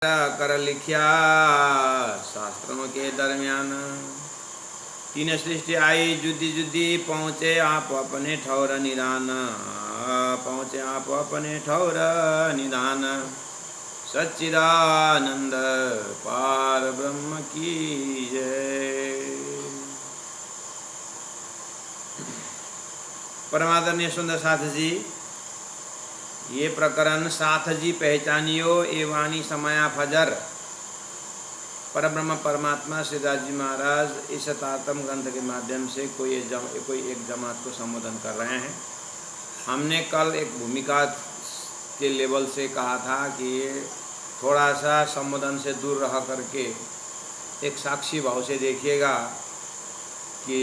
कर लिखिया शास्त्रों के दरमियान। तीन सृष्टि आई जुदी जुदी, पहुँचे आप अपने ठौर निदान। पहुँचे आप अपने ठौर निदान। सच्चिदानंद पार ब्रह्म की जय। परमादरणीय सुंदर साथ जी, ये प्रकरण साथ जी पहचानियो ए वाणी समया फजर। परब्रह्म परमात्मा श्रीदास जी महाराज इस तारतम ग्रंथ के माध्यम से कोई एक जमात को संबोधन कर रहे हैं। हमने कल एक भूमिका के लेवल से कहा था कि थोड़ा सा संबोधन से दूर रह करके एक साक्षी भाव से देखिएगा कि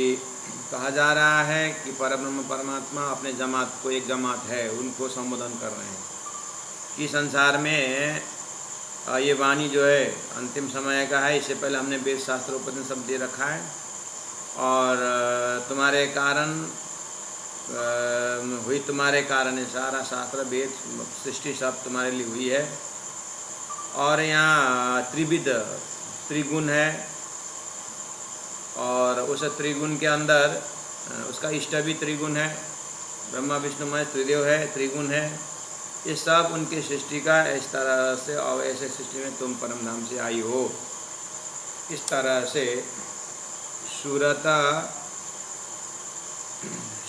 कहा जा रहा है कि परब्रह्म परमात्मा अपने जमात को, एक जमात है उनको संबोधन कर रहे हैं कि संसार में ये वाणी जो है अंतिम समय का है। इससे पहले हमने वेद शास्त्र उपनिषद सब दे रखा है और तुम्हारे कारण हुई, तुम्हारे कारण सारा शास्त्र वेद सृष्टि सब तुम्हारे लिए हुई है। और यहाँ त्रिविध त्रिगुण है और उस त्रिगुण के अंदर उसका इष्ट भी त्रिगुण है, ब्रह्मा विष्णुमय त्रिदेव है, त्रिगुण है। ये सब उनकी सृष्टि का इस तरह से, और ऐसे सृष्टि में तुम परम धाम से आई हो। इस तरह से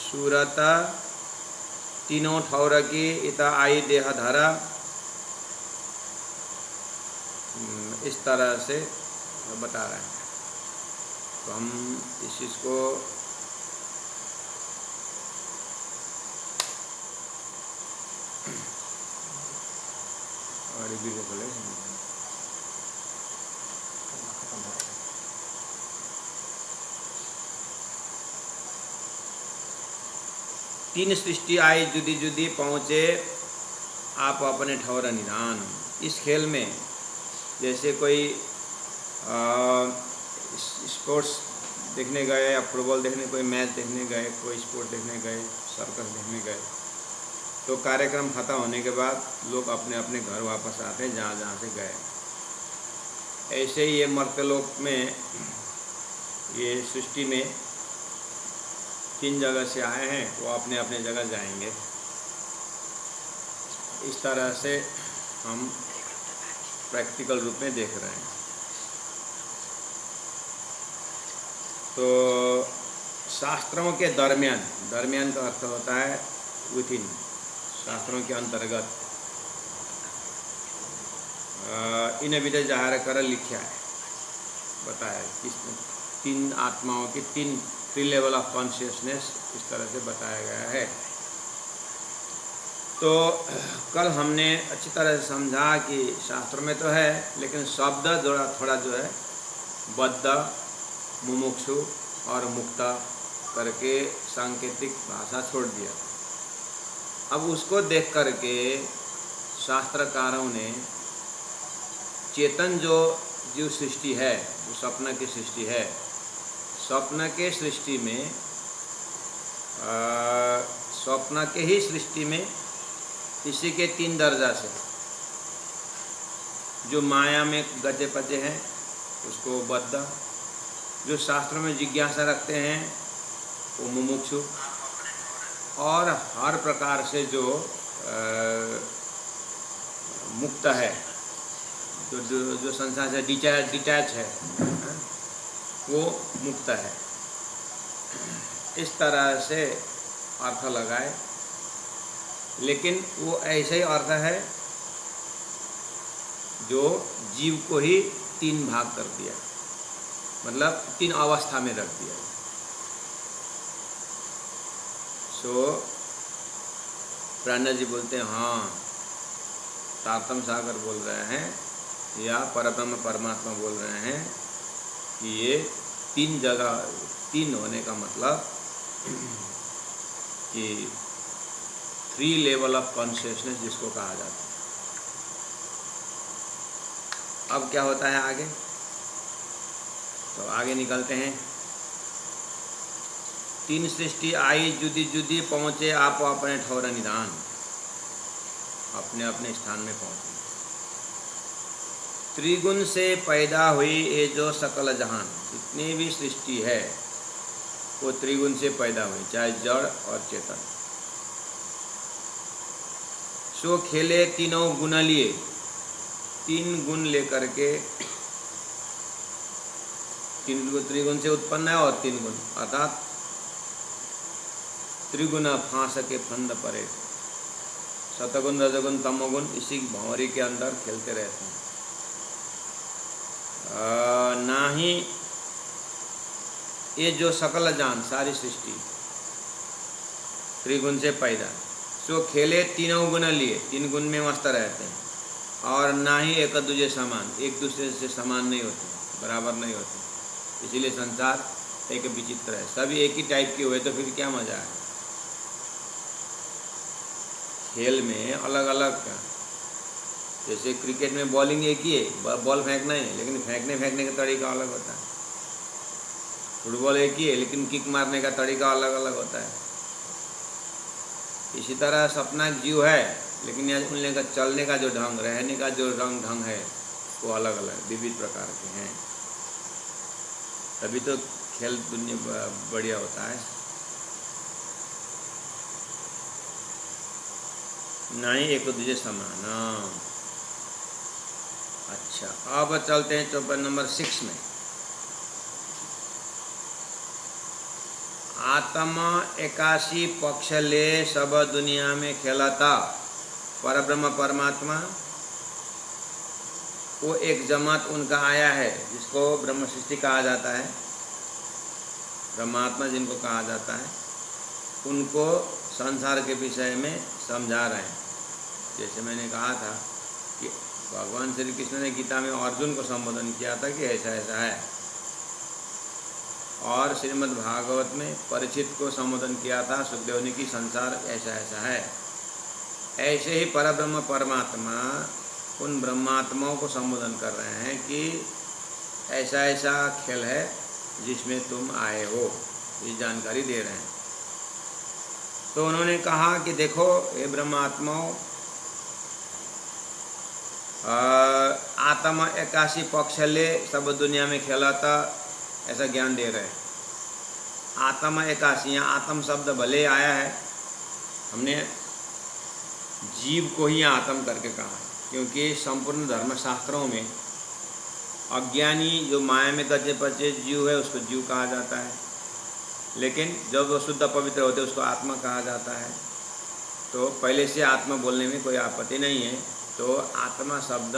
सूरता तीनों ठौर की इता आई देह धरा। इस तरह से बता रहे हैं। तो हम इस चीज़ को और भी बोले तीन सृष्टि आई जुदी जुदी, पहुँचे आप अपने ठौर निदान। इस खेल में जैसे कोई स्पोर्ट्स देखने गए या फुटबॉल देखने, कोई मैच देखने गए, कोई स्पोर्ट देखने गए, सर्कस देखने गए, तो कार्यक्रम खत्म होने के बाद लोग अपने अपने घर वापस आते हैं जहाँ जहाँ से गए। ऐसे ही ये मर्त्यलोक में, ये सृष्टि में तीन जगह से आए हैं, वो अपने अपने जगह जाएंगे। इस तरह से हम प्रैक्टिकल रूप में देख रहे हैं। तो शास्त्रों के दरमियान, दरमियान का अर्थ होता है विथिन, शास्त्रों के अंतर्गत। इन विधि जाहिर कर लिखा है, बताया किस तीन आत्माओं की, थ्री लेवल ऑफ कॉन्शियसनेस, इस तरह से बताया गया है। तो कल हमने अच्छी तरह से समझा कि शास्त्र में तो है, लेकिन शब्द थोड़ा जो है बद्ध, मुमुक्षु और मुक्त करके सांकेतिक भाषा छोड़ दिया। अब उसको देख करके शास्त्रकारों ने चेतन जो जीव सृष्टि है, जो स्वप्न की सृष्टि है, स्वप्न के सृष्टि में, स्वप्न के ही सृष्टि में इसी के तीन दर्जा से, जो माया में गजे पजे हैं उसको बद्ध, जो शास्त्रों में जिज्ञासा रखते हैं वो मुमुक्षु, और हर प्रकार से जो मुक्त है, जो संसार से डिटैच है, वो मुक्त है। इस तरह से अर्थ लगाए, लेकिन वो ऐसा ही अर्थ है जो जीव को ही तीन भाग कर दिया, मतलब तीन अवस्था में रख दिया। सो प्राणा जी बोलते हैं, हाँ तारतम सागर बोल रहे हैं या परब्रह्म परमात्मा बोल रहे हैं कि ये तीन जगह, तीन होने का मतलब कि थ्री लेवल ऑफ कॉन्शियसनेस जिसको कहा जाता है। अब क्या होता है आगे, तो आगे निकलते हैं। तीन सृष्टि आई जुदी जुदी, पहुँचे आप अपने ठौर निदान। अपने अपने स्थान में पहुँचे। त्रिगुण से पैदा हुई ये जो सकल जहान, जितनी भी सृष्टि है वो त्रिगुण से पैदा हुई, चाहे जड़ और चेतन। सो खेले तीनों गुण लिए, 3 गुण लेकर के, 3 त्रिगुण से उत्पन्न है और 3 गुण, अर्थात त्रिगुण फांस के फंद परे, सतगुण रजगुण तमोगुण इसी भंवरी के अंदर खेलते रहते हैं। ना ही ये जो सकल जान सारी सृष्टि त्रिगुण से पैदा, सो खेले तीनों गुण लिए, 3 गुण में मस्त रहते हैं, और ना ही एक दूसरे समान, एक दूसरे से समान नहीं होते, बराबर नहीं होते। इसीलिए संसार एक विचित्र है। सभी एक ही टाइप के हुए तो फिर क्या मजा है। खेल में अलग अलग का, जैसे क्रिकेट में बॉलिंग एक ही है, बॉल फेंकना है, लेकिन फेंकने का तरीका अलग होता है। फुटबॉल एक ही है, लेकिन किक मारने का तरीका अलग अलग होता है। इसी तरह सपना जीव है, लेकिन यहाँ उनने का चलने का जो ढंग, रहने का जो ढंग है वो अलग अलग विविध प्रकार के हैं। तभी तो खेल दुनिया बढ़िया होता है। नहीं एक दूसरे समान। अच्छा, अब चलते हैं चौपाई नंबर 6 में। आत्मा 81 पक्ष ले सब दुनिया में खेलाता, परब्रह्म परमात्मा वो एक जमात उनका आया है, जिसको ब्रह्म सृष्टि कहा जाता है, ब्रह्मात्मा जिनको कहा जाता है, उनको संसार के विषय में समझा रहे हैं। जैसे मैंने कहा था कि भगवान श्री कृष्ण ने गीता में अर्जुन को संबोधन किया था कि ऐसा ऐसा है, और श्रीमद् भागवत में परीक्षित को संबोधन किया था सुखदेव ने कि संसार ऐसा ऐसा है। ऐसे ही परब्रह्म परमात्मा उन ब्रह्मात्माओं को संबोधन कर रहे हैं कि ऐसा ऐसा खेल है जिसमें तुम आए हो, ये जानकारी दे रहे हैं। तो उन्होंने कहा कि देखो ये ब्रह्मात्माओं, आत्मा 81 पक्ष ले सब दुनिया में खेलाता, ऐसा ज्ञान दे रहे हैं। आत्मा 81, यहाँ आत्म शब्द भले आया है, हमने जीव को ही आत्म करके कहा है, क्योंकि संपूर्ण धर्मशास्त्रों में अज्ञानी जो माया में गचे पचे जीव है उसको जीव कहा जाता है, लेकिन जब वो शुद्ध पवित्र होते उसको आत्मा कहा जाता है। तो पहले से आत्मा बोलने में कोई आपत्ति नहीं है। तो आत्मा शब्द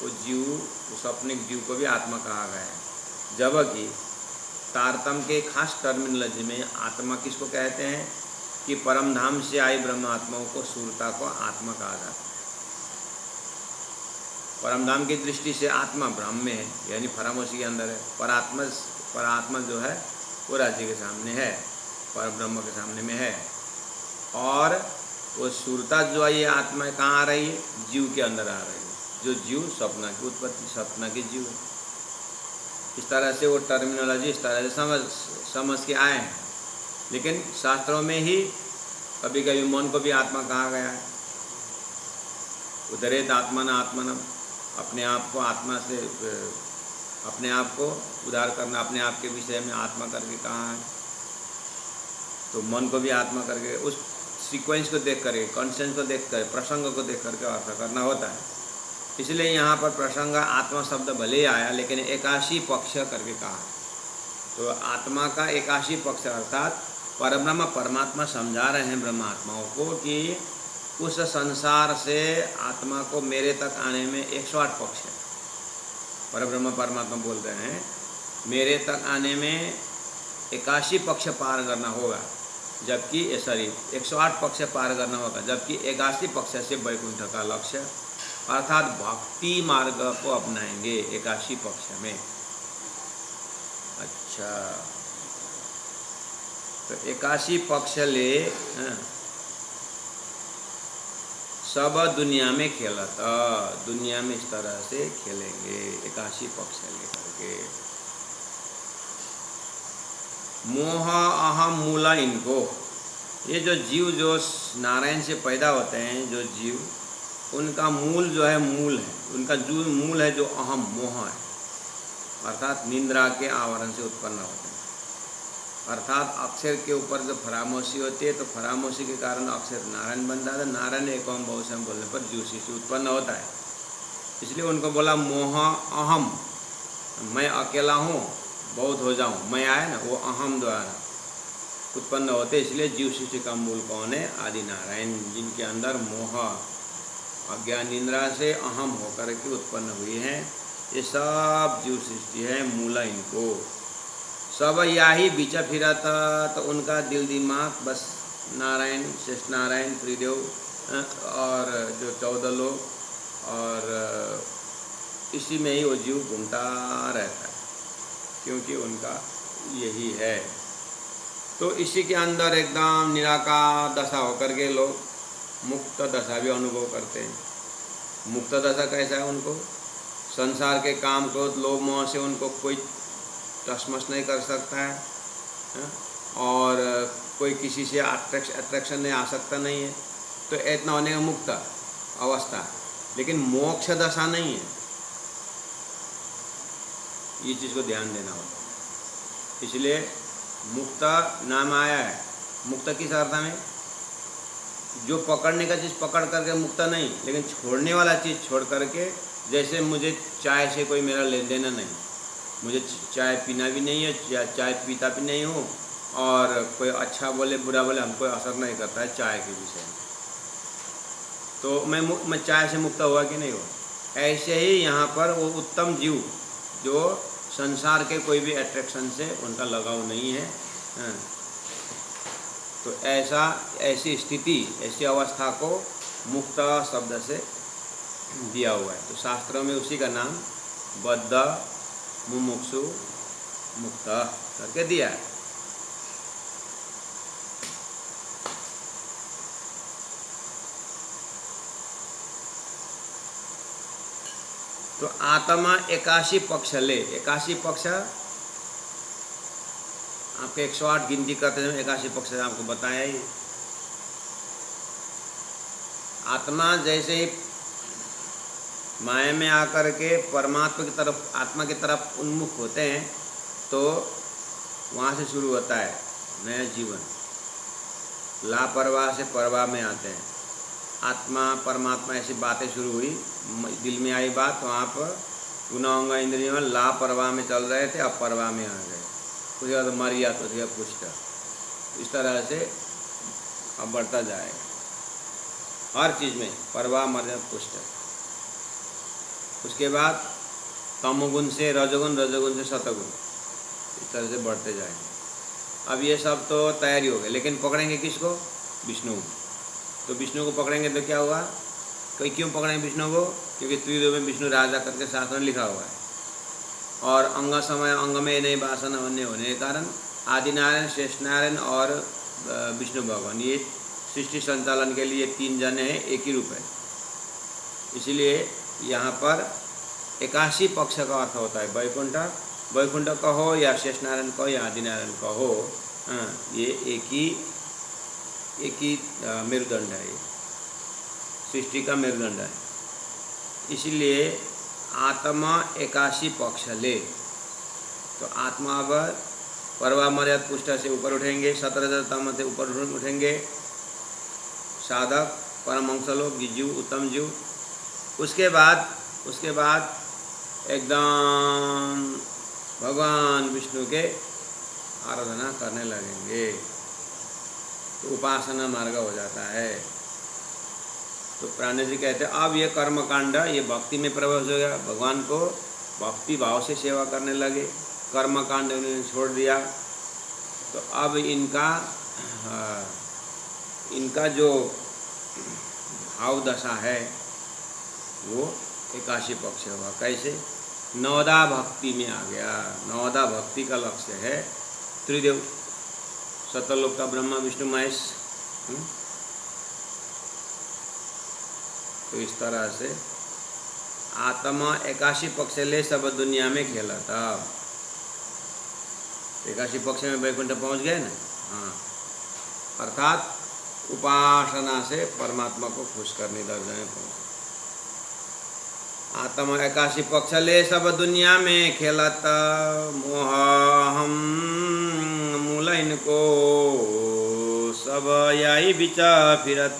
वो जीव, उस अपने जीव को भी आत्मा कहा गया है, जबकि तारतम के खास टर्मिनोलॉजी में आत्मा किसको कहते हैं कि परम धाम से आई ब्रह्म आत्माओं को, सूरता को आत्मा कहा जाता है। परम धाम की दृष्टि से आत्मा ब्रह्म में है, यानी फरामोशी के अंदर है। परात्मा जो है वो राज्य के सामने है, पर ब्रह्म के सामने में है। और वो सूरता जो है ये आत्मा कहाँ आ रही है? जीव के अंदर आ रही है, जो जीव स्वप्न की उत्पत्ति, स्वप्न के जीव है। इस तरह से वो टर्मिनोलॉजी इस तरह से समझ के आए हैं। लेकिन शास्त्रों में ही कभी कभी मन को भी आत्मा कहा गया है। उदरेत आत्मन आत्मनम, अपने आप को आत्मा से, अपने आप को उद्धार करना, अपने आप के विषय में आत्मा करके कहा है। तो मन को भी आत्मा करके, उस सीक्वेंस को देख करके, कॉन्सेंस को देख कर, प्रसंग को देख करके अर्थ करना होता है। इसलिए यहाँ पर प्रसंग आत्मा शब्द भले ही आया, लेकिन 81 पक्ष करके कहा। तो आत्मा का 81 पक्ष अर्थात परब्रह्म परमात्मा समझा रहे हैं ब्रह्मात्माओं को कि उस संसार से आत्मा को मेरे तक आने में 108 पक्ष है। परब्रह्म परमात्मा बोल रहे हैं मेरे तक आने में 81 पक्ष पार करना होगा, जबकि 108 पक्ष पार करना होगा, जबकि 81 पक्ष से वैकुंठ का लक्ष्य अर्थात भक्ति मार्ग को अपनाएंगे 81 पक्ष में। अच्छा, तो 81 पक्ष ले सब दुनिया में खेलता, दुनिया में इस तरह से खेलेंगे 81 पक्ष लेकर के। मोह अहम मूला इनको, ये जो जीव जो नारायण से पैदा होते हैं, जो जीव उनका मूल जो है मूल है, उनका जो मूल है जो अहम मोह है, अर्थात निंद्रा के आवरण से उत्पन्न होते हैं। अर्थात अक्षर के ऊपर जो फरामोशी होती है तो फरामोशी के कारण अक्षर नारायण बन जाता है, नारायण एक ओम बहुसम बोलने पर जीव शिष्य उत्पन्न होता है। इसलिए उनको बोला मोह अहम, मैं अकेला हूँ बहुत हो जाऊँ, मैं आया ना, वो अहम द्वारा उत्पन्न होते, इसलिए जीव सृष्टि का मूल कौन है? आदि नारायण, जिनके अंदर मोह अज्ञान निंद्रा से अहम होकर के उत्पन्न हुई हैं। ये सब जीव सृष्टि है, मूला इनको सब यही बीचा फिरत, तो उनका दिल दिमाग बस नारायण, शेष नारायण, त्रिदेव और जो 14 लोग, और इसी में ही वो जीव घूमता रहता है, क्योंकि उनका यही है। तो इसी के अंदर एकदम निराकार दशा होकर के लोग मुक्त दशा भी अनुभव करते हैं। मुक्त दशा कैसा है? उनको संसार के काम क्रोध लोभ मोह से उनको कोई टसमस नहीं कर सकता है, और कोई किसी से अट्रैक्शन नहीं आ सकता नहीं है, तो इतना होने का मुक्त अवस्था है। लेकिन मोक्ष दशा नहीं है, ये चीज़ को ध्यान देना होगा। इसलिए मुक्त नाम आया है। मुक्त किस अर्थ में? जो पकड़ने का चीज़ पकड़ करके मुक्त नहीं, लेकिन छोड़ने वाला चीज़ छोड़ करके, जैसे मुझे चाय से कोई मेरा लेन देना नहीं, मुझे चाय पीना भी नहीं है, चाय पीता भी नहीं हूँ, और कोई अच्छा बोले बुरा बोले हमको असर नहीं करता है चाय के विषय में, तो मैं चाय से मुक्त हुआ कि नहीं हुआ? ऐसे ही यहाँ पर वो उत्तम जीव जो संसार के कोई भी अट्रैक्शन से उनका लगाव नहीं है, तो ऐसी स्थिति, ऐसी अवस्था को मुक्त शब्द से दिया हुआ है। तो शास्त्रों में उसी का नाम बद्ध मुमुक्षु मुक्त करके दिया है। तो आत्मा 81 पक्ष ले, 81 पक्ष आपके 108 गिनती करते हैं, 81 पक्ष आपको बताया ही। आत्मा जैसे ही माया में आकर के परमात्मा की तरफ, आत्मा की तरफ उन्मुख होते हैं, तो वहाँ से शुरू होता है नया जीवन। लापरवाह से परवाह में आते हैं। आत्मा परमात्मा ऐसी बातें शुरू हुई, दिल में आई बात, वहाँ पर गुना अंग इंद्रियों में लापरवाह में चल रहे थे, अब परवाह में आ गए। उसके बाद मर गया तो उसके पुष्ट, इस तरह से अब बढ़ता जाएगा हर चीज़ में, परवाह मर पुष्ट। उसके बाद तमोगुण से रजोगुण, रजोगुण से सतगुण, इस तरह से बढ़ते जाएंगे। अब ये सब तो तैयारी हो गई, लेकिन पकड़ेंगे किसको? विष्णु। तो विष्णु को पकड़ेंगे तो क्या होगा? कोई क्यों पकड़ेंगे विष्णु को? क्योंकि त्रिदेव में विष्णु राजा करके शास्त्र में लिखा हुआ है, और अंग समय अंग में नहीं वासना होने के कारण आदिनारायण, शेष नारायण और विष्णु भगवान, ये सृष्टि संचालन के लिए 3 जने हैं, एक ही रूप है। इसीलिए यहाँ पर 81 पक्ष का अर्थ होता है वैकुंठ। वैकुंठ कहो या शेष नारायण कहो या आदिनारायण कहो, ये एक ही मेरुदंड है, ये सृष्टि का मेरुदंड है। इसलिए आत्मा 81 पक्ष ले, तो आत्मा अब परवा मर्याद पुष्ट से ऊपर उठेंगे, 17 तम से ऊपर उठेंगे साधक, परमहंस लोग, जीव, उत्तम जीव। उसके बाद एकदम भगवान विष्णु के आराधना करने लगेंगे, तो उपासना मार्ग हो जाता है। तो प्राणी जी कहते हैं अब ये कर्म कांड, ये भक्ति में प्रवेश हो गया, भगवान को भक्ति भाव से सेवा करने लगे, कर्म कांड उन्होंने छोड़ दिया। तो अब इनका जो भाव दशा है वो 81 पक्ष होगा। कैसे? नवदा भक्ति में आ गया। नवदा भक्ति का लक्ष्य है त्रिदेव, सतलोक का ब्रह्मा विष्णु महेश। तो इस तरह से आत्मा 81 पक्ष ले सब दुनिया में खेला था। 81 पक्ष में वैकुंठ पहुंच गए ना। हाँ, अर्थात उपासना से परमात्मा को खुश करने दर्जा में पहुंच। आत्मा एकाशी पक्ष ले सब दुनिया में खेलत मोह हम मूल इनको सब यही बिचा फिरत।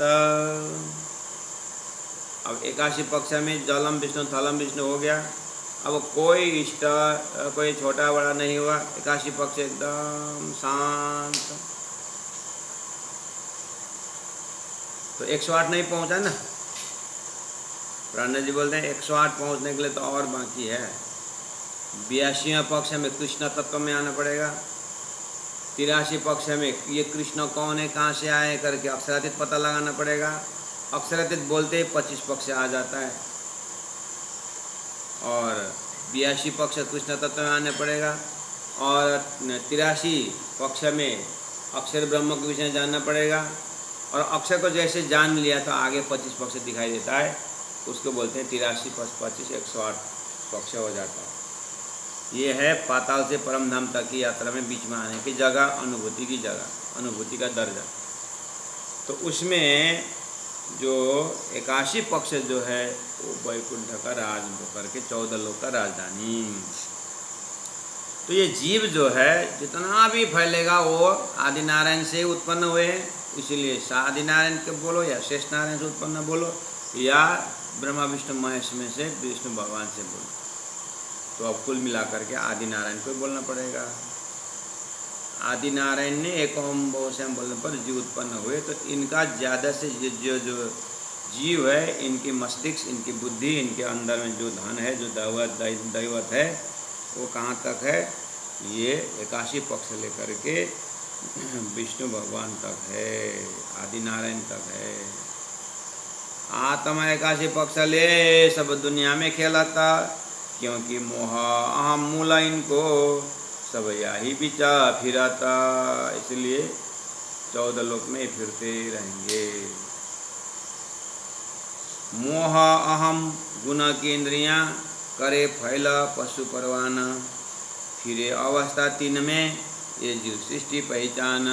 अब एकाशी पक्ष में जलम विष्णु थलम विष्णु हो गया। अब कोई इष्ट कोई छोटा बड़ा नहीं हुआ। एकाशी पक्ष एकदम शांत। तो 108 नहीं पहुंचा ना। प्राण जी बोलते हैं 108 पहुंचने के लिए तो और बाकी है। 82वें पक्ष में कृष्ण तत्व में आना पड़ेगा। 83 पक्ष में ये कृष्ण कौन है, कहाँ से आए करके अक्षरातीत पता लगाना पड़ेगा। अक्षरातीत बोलते ही 25 पक्ष आ जाता है। और 82 पक्ष कृष्ण तत्व में आने पड़ेगा। और 83 पक्ष में अक्षर ब्रह्म के विषय में जानना पड़ेगा। और अक्षर को जैसे जान लिया तो आगे 25 पक्ष दिखाई देता है, उसको बोलते हैं 83 + 25 108 पक्ष हो जाता है। ये है पाताल से परम धाम तक की यात्रा में बीच में आने की जगह, अनुभूति की जगह, अनुभूति का दर्जा। तो उसमें जो 81 पक्ष जो है वो वैकुंठ का राज होकर के 14 लोक का राजधानी। तो ये जीव जो है जितना भी फैलेगा वो आदि नारायण से उत्पन्न हुए हैं। इसीलिए आदि नारायण के बोलो या शेष नारायण से उत्पन्न बोलो या ब्रह्मा विष्णु महेश में से विष्णु भगवान से बोलो, तो अब कुल मिलाकर के आदि नारायण को बोलना पड़ेगा। आदि नारायण ने एक ओम बहुश्याम बोलने पर जीव उत्पन्न हुए। तो इनका ज़्यादा से जो जीव है, इनकी मस्तिष्क, इनकी बुद्धि, इनके अंदर में जो धन है, जो दैवत है, वो कहाँ तक है? ये 81 पक्ष लेकर के विष्णु भगवान तक है, आदि नारायण तक है। आत्मा 81 पक्ष ले सब दुनिया में खेलाता, क्योंकि मोह अहम मूल इनको सब यही बिचा फिराता। इसलिए 14 लोक में फिरते रहेंगे। मोह अहम गुण की इंद्रियां करे फैला पशु परवाना, फिरे अवस्था 3 में ये जीव सृष्टि पहचान।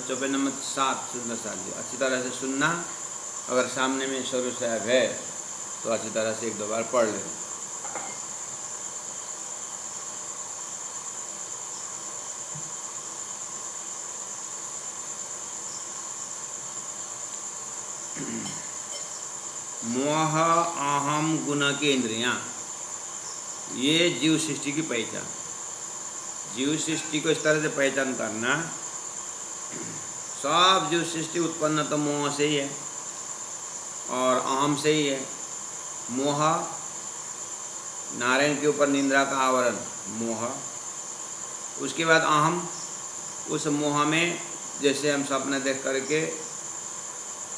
24 नंबर 7 सुनना चाहिए, अच्छी तरह से सुनना। अगर सामने में स्वरूप साहब है तो अच्छी तरह से 1-2 बार पढ़ लें। मोह अहम गुण की इंद्रियां, ये जीव सृष्टि की पहचान। जीव सृष्टि को इस तरह से पहचान करना, सब जीव सृष्टि उत्पन्न तो मोह से ही है और अहम से ही है। मोह नारायण के ऊपर निंद्रा का आवरण मोह। उसके बाद अहम, उस मोह में जैसे हम सपने देख करके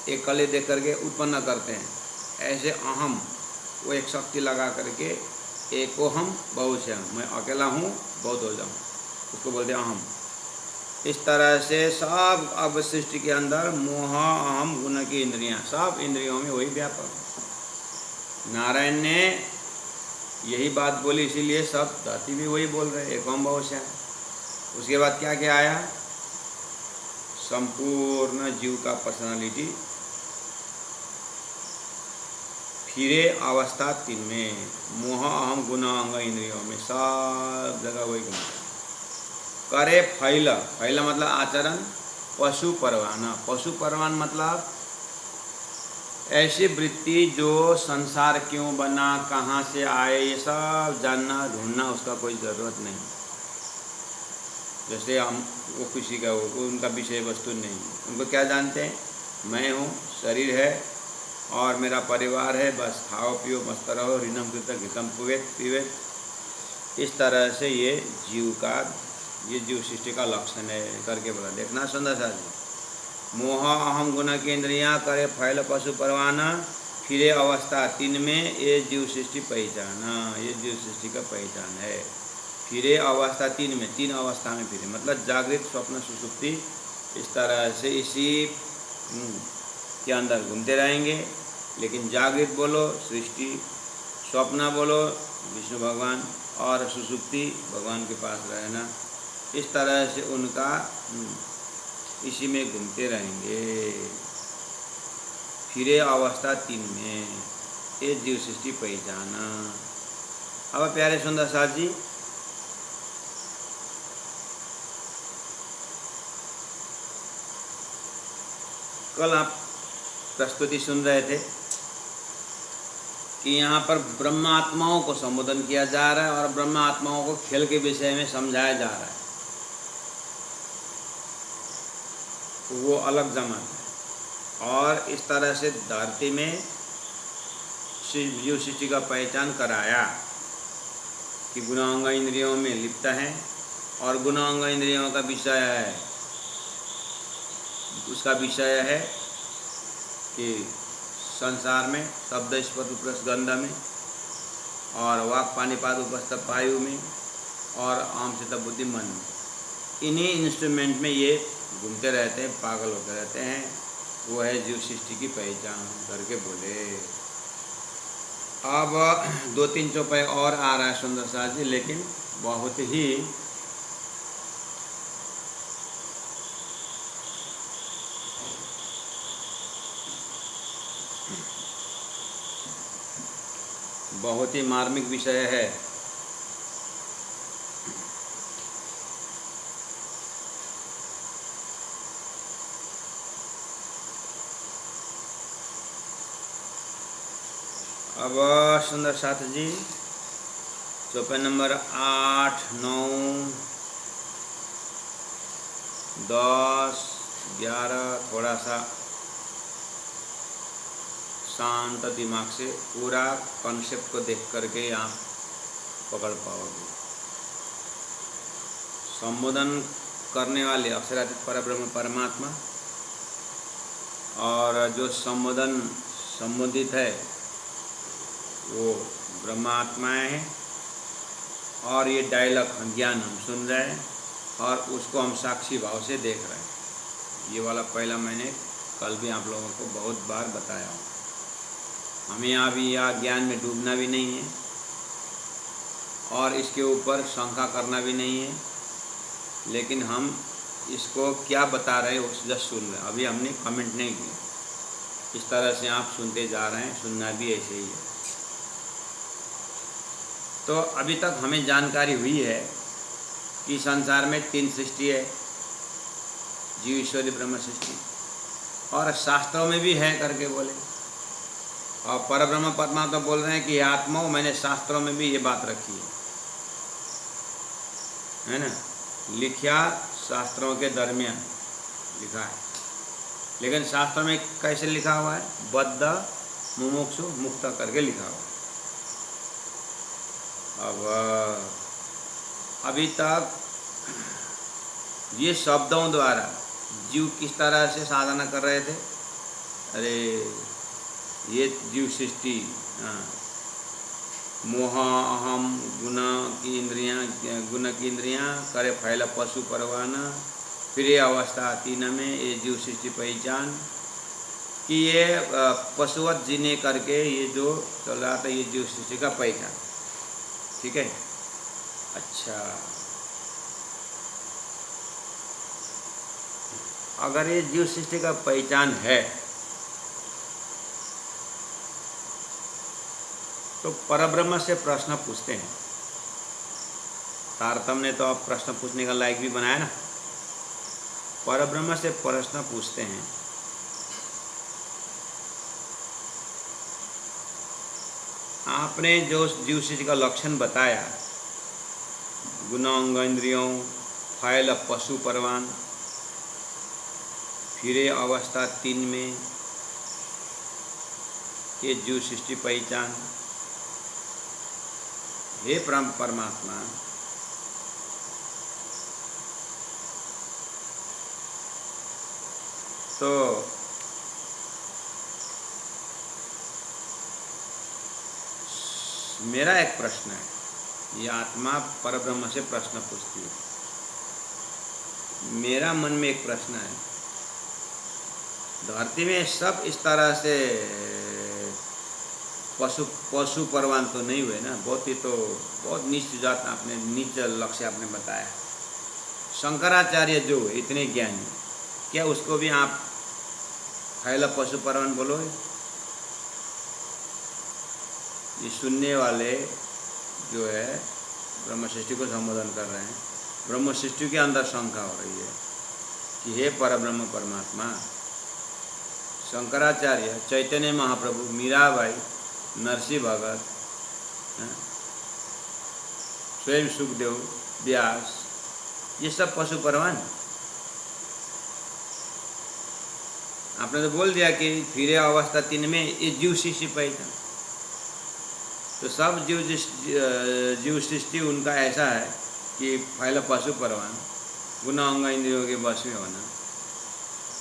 एक कले देख करके उत्पन्न करते हैं, ऐसे अहम वो एक शक्ति लगा करके एक को हम बहुश्याम, मैं अकेला हूँ बहुत हो जाऊँ, उसको बोलते हैं अहम। इस तरह से सब अब सृष्टि के अंदर मोह अहम गुण की इंद्रियां, सब इंद्रियों में वही व्यापक। नारायण ने यही बात बोली, इसीलिए सब धरती भी वही बोल रहे हैं, एक ओम बहुश्याम। उसके बाद क्या क्या आया? संपूर्ण जीव का पर्सनालिटी फिरे अवस्था 3 में, मोह अहम गुण अंग इंद्रियों में, सब जगह वही गुण करे फैल। फैल मतलब आचरण। पशु परवाना, पशु परवान मतलब ऐसी वृत्ति जो संसार क्यों बना, कहाँ से आए, ये सब जानना ढूंढना उसका कोई ज़रूरत नहीं। जैसे हम वो किसी का वो उनका विषय वस्तु नहीं, उनको क्या जानते हैं? मैं हूँ, शरीर है और मेरा परिवार है, बस खाओ पियो मस्त रहो, ऋणम कृत घृतम पिबेत। इस तरह से ये जीव सृष्टि का लक्षण है करके बोला। देखना सुंदर सा जी। मोह अहम गुण की इंद्रियां करे फैल पशु परवाना, फिरे अवस्था 3 में ये जीव सृष्टि पहचाना, ये जीव सृष्टि का पहचान है। फिरे अवस्था 3 में, 3 अवस्था में फिरे मतलब जागृत, स्वप्न, सुषुप्ति। इस तरह से इसी के अंदर घूमते रहेंगे। लेकिन जागृत बोलो सृष्टि, स्वप्न बोलो विष्णु भगवान, और सुषुप्ति भगवान के पास रहना। इस तरह से उनका इसी में घूमते रहेंगे। फिरे अवस्था 3 में, ये जीव सृष्टि पहचाना। अब प्यारे सुंदर साथ जी, कल आप प्रस्तुति सुन रहे थे कि यहाँ पर ब्रह्मात्माओं को संबोधन किया जा रहा है और ब्रह्मात्माओं को खेल के विषय में समझाया जा रहा है। वो अलग जमाना है और इस तरह से धरती में जीव सृष्टि का पहचान कराया कि गुणांग इंद्रियों में लिप्त है और गुणांग इंद्रियों का विषय है, उसका विषय है कि संसार में शब्द स्पर्श रस गंध में और वाक पानीपात उपस्थ वायु में और आम चित्त बुद्धि मन में, इन्हीं इंस्ट्रूमेंट में ये घूमते रहते हैं, पागल होते रहते हैं। वो है जीव सृष्टि की पहचान करके बोले। अब 2-3 चौपाई और आ रहा है सुंदर साथ जी, लेकिन बहुत ही मार्मिक विषय है। अब सुंदर साथ जी, चौपाई नंबर 8, 9, 10, 11 थोड़ा सा शांत दिमाग से पूरा कॉन्सेप्ट को देख करके आप पकड़ पाओगे। संबोधन करने वाले अक्षरातीत परब्रह्म परमात्मा और जो संबोधित है वो ब्रह्मात्माएं हैं और ये डायलॉग ज्ञान हम सुन रहे हैं और उसको हम साक्षी भाव से देख रहे हैं। ये वाला पहला मैंने कल भी आप लोगों को बहुत बार बताया हूँ। हमें यहाँ भी यहाँ ज्ञान में डूबना भी नहीं है और इसके ऊपर शंका करना भी नहीं है, लेकिन हम इसको क्या बता रहे हैं वो जस्ट सुन रहे हैं। अभी हमने कमेंट नहीं किया, इस तरह से आप सुनते जा रहे हैं, सुनना भी ऐसे ही है। तो अभी तक हमें जानकारी हुई है कि संसार में 3 सृष्टि है, जीव ईश्वरी ब्रह्म सृष्टि, और शास्त्रों में भी है करके बोले। और परब्रह्म परमात्मा बोल रहे हैं कि आत्मा, मैंने शास्त्रों में भी ये बात रखी है ना, लिखा शास्त्रों के दरमियान लिखा है, लेकिन शास्त्रों में कैसे लिखा हुआ है? बद्ध मुमुक्षु मुक्त करके लिखा हुआ है। अब अभी तक ये शब्दों द्वारा जीव किस तरह से साधना कर रहे थे? अरे ये जीव सृष्टि मोह अहम गुण की इंद्रियां करे फैला पशु परवाना, फिर ये अवस्था 3 में ये जीव सृष्टि पहचान कि ये पशुवत जीने करके ये जो चल रहा था, ये जीव सृष्टि का पहचान। ठीक है, अच्छा, अगर ये जीव सृष्टि का पहचान है तो परब्रह्म से प्रश्न पूछते हैं। तारतम्य ने तो अब प्रश्न पूछने का लायक भी बनाया ना। परब्रह्म से प्रश्न पूछते हैं, आपने जो जीव सृष्टि का लक्षण बताया, गुणांग इंद्रियों, फैल पशु परवान, फिरे अवस्था 3 में ये जीव सृष्टि पहचान, हे परमात्मा, तो मेरा एक प्रश्न है, ये आत्मा परब्रह्म से प्रश्न पूछती है। मेरा मन में एक प्रश्न है, धरती में सब इस तरह से पशु परवान तो नहीं हुए ना, बहुत नीच जात आपने, नीच लक्ष्य आपने बताया। शंकराचार्य जो इतने ज्ञानी, क्या उसको भी आप फैला पशु परवान बोलोगे? ये सुनने वाले जो है ब्रह्म सृष्टि को संबोधन कर रहे हैं। ब्रह्म सृष्टि के अंदर शंका हो रही है कि हे परब्रह्म परमात्मा। शंकराचार्य, चैतन्य महाप्रभु, मीराबाई, नरसिंह भगत, स्वयं सुखदेव, व्यास, ये सब पशु परवान। आपने तो बोल दिया कि फिरे अवस्था 3 में ये जीव सृष्टि पहचान। तो सब जीव सृष्टि उनका ऐसा है कि पहला पशु परवान, गुना अंग इंद्रियों के बस में होना।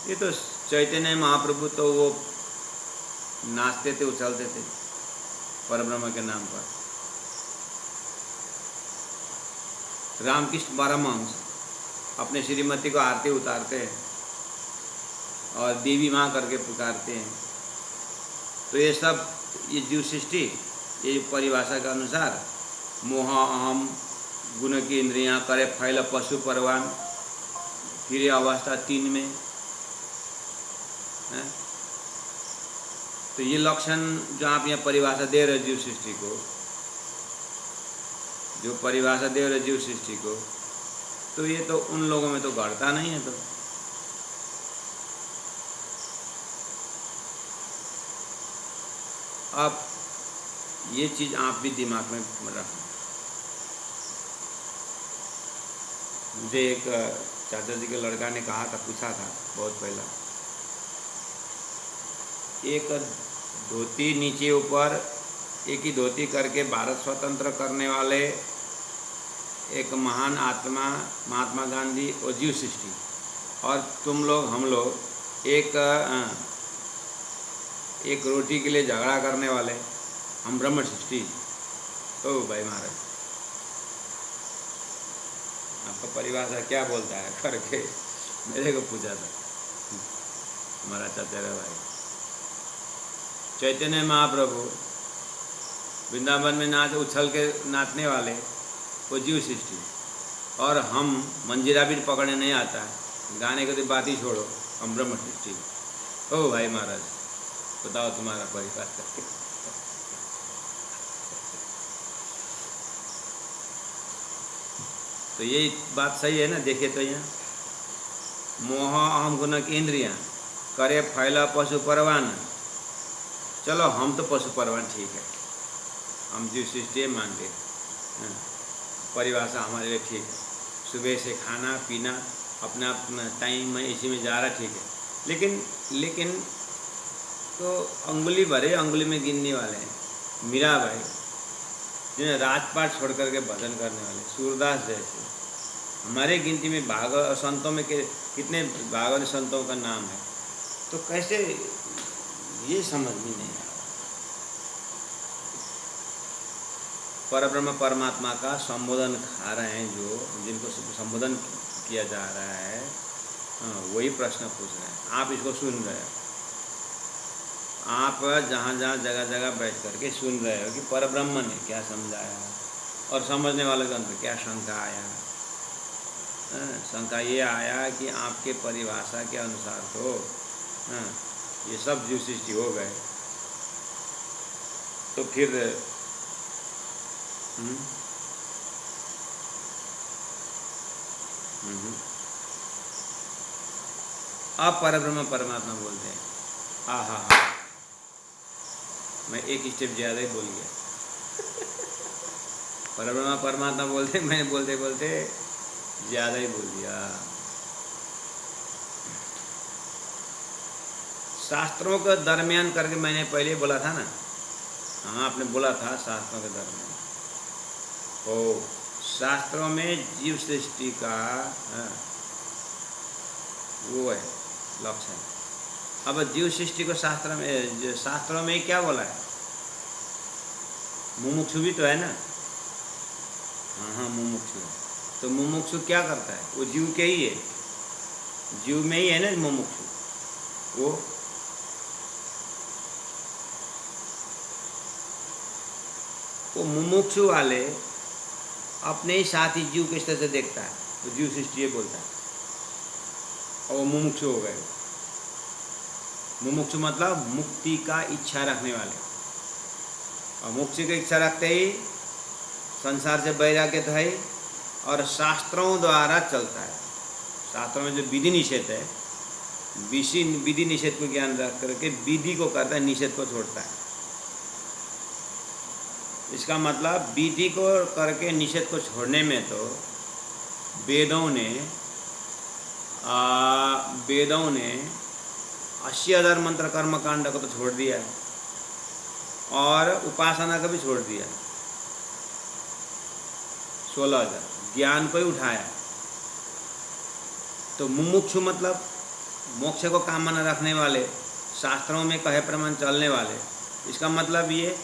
ये तो चैतन्य महाप्रभु तो वो नाचते थे, उछलते थे परब्रह्म के नाम पर। रामकृष्ण परमहंस अपने श्रीमती को आरती उतारते हैं और देवी माँ करके पुकारते हैं। तो ये सब ये जीव सृष्टि, ये परिभाषा के अनुसार मोह अहम गुण की इंद्रियां करे फैल पशु परवान, फिर अवस्था 3 में है। तो ये लक्षण जो आप यहाँ परिभाषा दे रहे जीव सृष्टि को, जो परिभाषा दे रहे जीव सृष्टि को, तो ये तो उन लोगों में तो घटता नहीं है। तो अब ये चीज़ आप भी दिमाग में रखें। मुझे एक चाचा जी के लड़का ने कहा था, पूछा था बहुत पहला, एक धोती नीचे ऊपर एक ही धोती करके भारत स्वतंत्र करने वाले एक महान आत्मा महात्मा गांधी और जीव सृष्टि, और तुम लोग हम लोग एक रोटी के लिए झगड़ा करने वाले हम ब्रह्म सृष्टि। तो भाई महाराज, आपका परिभाषा क्या बोलता है करके मेरे को पूछा था हमारा चचेरा भाई। चैतन्य महाप्रभु वृंदावन में नाच उछल के नाचने वाले वो जीव सृष्टि, और हम मंजीरा भी पकड़ने नहीं आता है, गाने की तो बात ही छोड़ो, हम ब्रह्म सृष्टि। ओ भाई महाराज, बताओ तुम्हारा परिभाषा। तो यही बात सही है ना। देखिए तो यहाँ मोह अहम गुण की इंद्रियां करे फैला पशु परवान। चलो हम तो पशु परवान ठीक है, हम जीव सृष्टि मान के, परिभाषा हमारे लिए ठीक है। सुबह से खाना पीना अपना अपना टाइम में इसी में जा रहा ठीक है, लेकिन तो अंगुली भरे अंगुली में गिनने वाले हैं। मीराबाई जिन्हें राजपाट छोड़ करके भजन करने वाले, सूरदास जैसे, हमारे गिनती में भागवत संतों में कितने भागवत संतों का नाम है। तो कैसे ये समझ में नहीं आ रहा। परब्रह्म परमात्मा का संबोधन खा रहे हैं, जो जिनको संबोधन किया जा रहा है, वही प्रश्न पूछ रहे हैं। आप इसको सुन रहे हो, आप जहाँ जहाँ जगह जगह बैठ करके सुन रहे हो कि परब्रह्म ने क्या समझाया, और समझने वाले के अंदर क्या शंका आया। शंका ये आया कि आपके परिभाषा के अनुसार तो ये सब जीव सृष्टि हो गए, तो फिर आप परब्रह्म परमात्मा बोलते हैं। आहा, मैं एक स्टेप ज़्यादा ही बोल गया। परब्रह्म परमात्मा बोलते, मैंने बोलते बोलते ज़्यादा ही बोल दिया। शास्त्रों के दरमियान करके मैंने पहले बोला था ना। हाँ, आपने बोला था शास्त्रों के दरमियान। ओ, शास्त्रों में जीव सृष्टि का वो है लक्षण। अब जीव सृष्टि को शास्त्रों में क्या बोला है? मुमुक्षु भी तो है ना। हाँ, मुमुक्षु है। तो मुमुक्षु क्या करता है? वो जीव के ही है, जीव में ही है ना मुमुक्षु। वो मुमुक्षु वाले अपने ही साथी जीव किस तरह से देखता है, तो जीव सृष्टि ये बोलता है, और वो मुमुक्षु हो गए। मुमुक्षु मतलब मुक्ति का इच्छा रखने वाले, और मोक्ष की इच्छा रखते ही संसार से वैराग्य तो है, और शास्त्रों द्वारा चलता है। शास्त्रों में जो विधि निषेध है, विधि निषेध को ज्ञान रख करके विधि को करता है, निषेध को छोड़ता है। इसका मतलब विधि को करके निषेध को छोड़ने में तो वेदों ने 80,000 मंत्र कर्म कांड को तो छोड़ दिया है, और उपासना का भी छोड़ दिया, 16,000 ज्ञान को ही उठाया। तो मुमुक्षु मतलब मोक्ष को कामना रखने वाले, शास्त्रों में कहे प्रमाण चलने वाले। इसका मतलब ये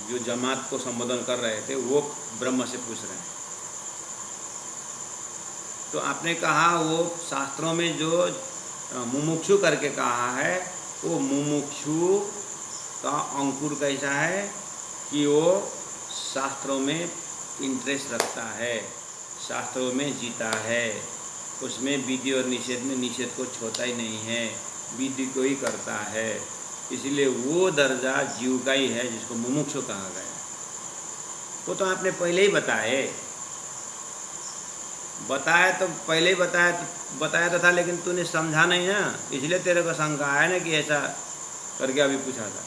जो जमात को संबोधन कर रहे थे वो ब्रह्म से पूछ रहे हैं। तो आपने कहा वो शास्त्रों में जो मुमुक्षु करके कहा है, वो मुमुक्षु का अंकुर कैसा है कि वो शास्त्रों में इंटरेस्ट रखता है, शास्त्रों में जीता है, उसमें विधि और निषेध में निषेध को छोड़ता ही नहीं है, विधि को ही करता है। इसलिए वो दर्जा जीव का ही है जिसको मुमुक्षु कहा गया। वो तो आपने पहले ही बताया तो पहले ही बताया तो था, लेकिन तूने समझा नहीं ना, इसलिए तेरे को शंका है ना कि ऐसा करके अभी पूछा था।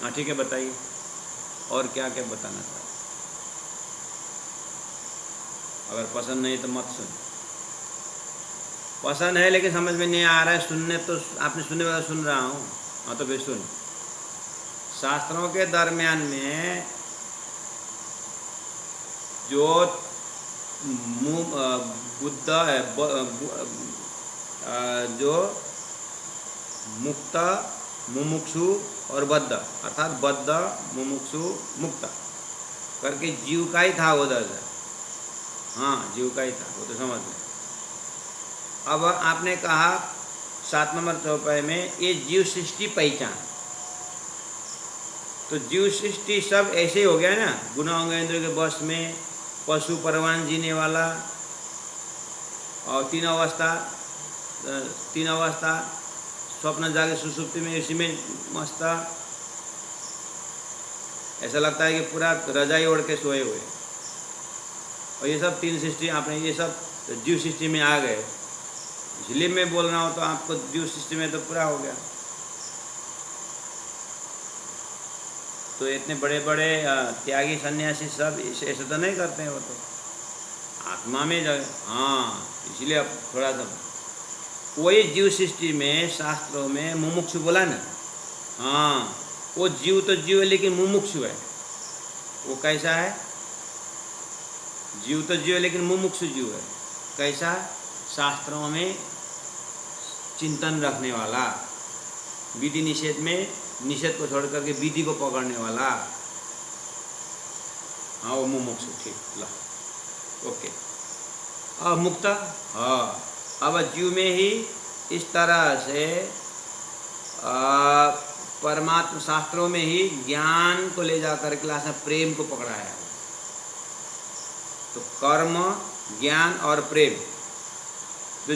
हाँ ठीक है, बताइए और क्या क्या बताना था। अगर पसंद नहीं तो मत सुन, पसंद है लेकिन समझ में नहीं आ रहा है, सुनने तो आपने सुनने वाला सुन रहा हूँ। हाँ तो फिर सुन। शास्त्रों के दरम्यान में जो बुद्ध है, जो मुक्त, मुमुक्षु और बद्ध, अर्थात बद्ध, मुमुक्षु, मुक्त करके जीव का ही था वो दर्जा। हाँ जीव का ही था वो, तो समझ लें। अब आपने कहा 7 नंबर चौपाई में ये जीव सृष्टि पहचान, तो जीव सृष्टि सब ऐसे हो गया ना, गुना इंद्रियों के बस में, पशु परवान जीने वाला, और तीन अवस्था स्वप्न जागे सुसुप्ति में, इसी में मस्त, ऐसा लगता है कि पूरा रजाई ओढ़ के सोए हुए। और ये सब 3 सृष्टि आपने, ये सब जीव सृष्टि में आ गए। इसलिए मैं बोल रहा हूँ तो आपको जीव सृष्टि में तो पूरा हो गया। तो इतने बड़े बड़े त्यागी सन्यासी सब ऐसे तो नहीं करते हैं, वो तो आत्मा में जगह। हाँ इसलिए अब थोड़ा सा वही जीव सृष्टि में शास्त्रों में मुमुक्षु बोला ना। हाँ वो जीव तो जीव है लेकिन मुमुक्षु है। वो कैसा है? जीव तो जीव है लेकिन मुमुक्षु जीव है। कैसा? शास्त्रों में चिंतन रखने वाला, विधि निषेध में निषेध को छोड़ करके विधि को पकड़ने वाला। हाँ वो मुमुक्षु, ठीक ला, ओके। अब मुक्त, हाँ अब जीव में ही इस तरह से परमात्मा शास्त्रों में ही ज्ञान को ले जाकर क्लास में प्रेम को पकड़ाया है। तो कर्म, ज्ञान और प्रेम, तो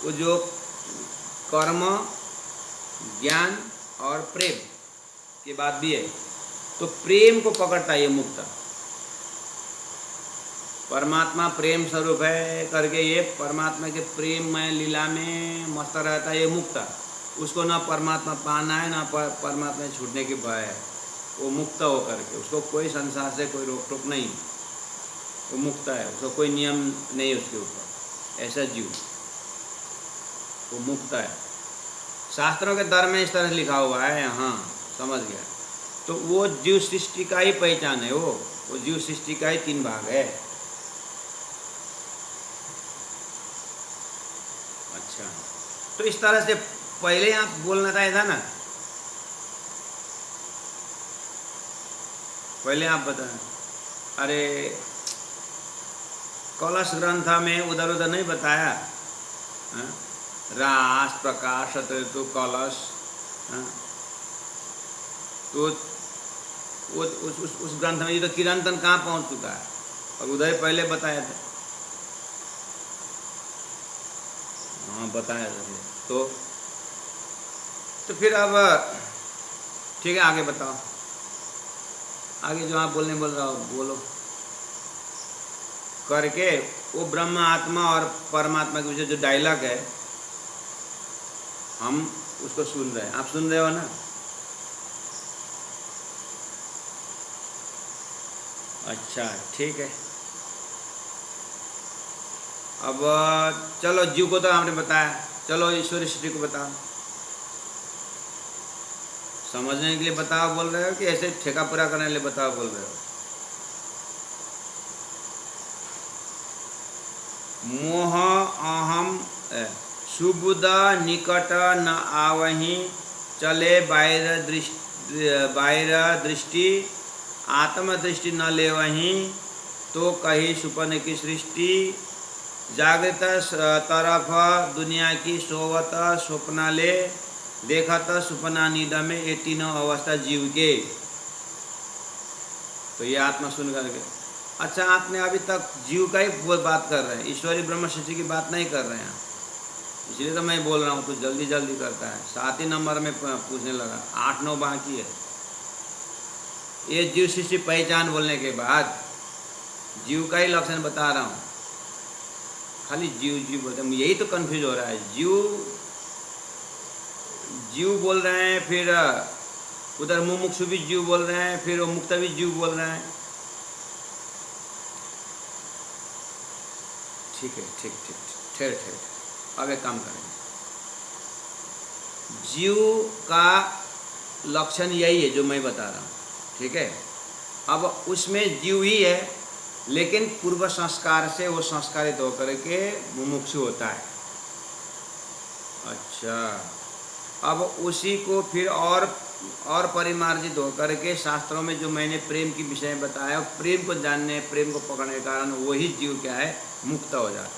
वो जो कर्म, ज्ञान और प्रेम के बाद भी है, तो प्रेम को पकड़ता है ये मुक्त। परमात्मा प्रेम स्वरूप है करके ये परमात्मा के प्रेम में लीला में मस्त रहता है ये मुक्त। उसको ना परमात्मा पाना है ना परमात्मा छूटने की भय है। वो मुक्त हो करके, उसको कोई संसार से कोई रोक टोक नहीं, वो मुक्त है, उसको कोई नियम नहीं उसके ऊपर। ऐसा जीव वो मुक्त है। शास्त्रों के दर में इस तरह लिखा हुआ है, हाँ समझ गया। तो वो जीव सृष्टि का ही पहचान है। वो जीव सृष्टि का ही 3 भाग है। अच्छा, तो इस तरह से पहले आप बोलना था ना, पहले आप बताएं। अरे कलश ग्रंथ में उधर उधर नहीं बताया, हाँ? रास प्रकाश तो कलश, हाँ? तो वो उस ग्रंथ में ये तो किरंतन कहाँ पहुँच चुका है, और उधर पहले बताया था। हाँ बताया था। तो तो फिर अब ठीक है, आगे बताओ, आगे जो आप बोलने बोल रहा हो बोलो करके। वो ब्रह्म आत्मा और परमात्मा के बीच जो डायलॉग है हम उसको सुन रहे हैं, आप सुन रहे हो ना? अच्छा ठीक है। अब चलो जीव को तो आपने बताया, चलो ईश्वरी सृष्टि को बताओ। समझने के लिए बताओ बोल रहे हो कि ऐसे ठेका पूरा करने के लिए बताओ बोल रहे हो? मोह अहम सुबुद निकट न आवही, चले बाहिर दृष्टि आत्मदृष्टि न लेवही, तो कही सुपन की सृष्टि, जागृत तरफ दुनिया की सोवत स्वप्नाले, देखत सुपना नींद में, ये तीनों अवस्था जीव के। तो ये आत्मा सुन करके, अच्छा आपने अभी तक जीव का ही बात कर रहे हैं, ईश्वरी ब्रह्म सृष्टि की बात नहीं कर रहे हैं, इसलिए तो मैं बोल रहा हूँ। तो जल्दी जल्दी करता है, 7 ही नंबर में पूछने लगा, 8-9 बाकी है। ये जीव सृष्टि पहचान बोलने के बाद जीव का ही लक्षण बता रहा हूँ, खाली जीव जीव बोलते हैं, यही तो कंफ्यूज हो रहा है। जीव बोल रहे हैं, फिर उधर मुमुक्षु भी जीव बोल रहे हैं, फिर वो मुक्त भी जीव बोल रहे हैं। ठीक है, ठीक ठीक ठहर ठहर, अब एक काम करेंगे। जीव का लक्षण यही है जो मैं बता रहा हूँ, ठीक है? अब उसमें जीव ही है, लेकिन पूर्व संस्कार से वो संस्कारित होकर के मुमुक्षु होता है। अच्छा, अब उसी को फिर और परिमार्जित होकर के शास्त्रों में जो मैंने प्रेम की विषय बताया, प्रेम को जानने, प्रेम को पकड़ने के कारण वही जीव क्या है, मुक्त हो जाता है।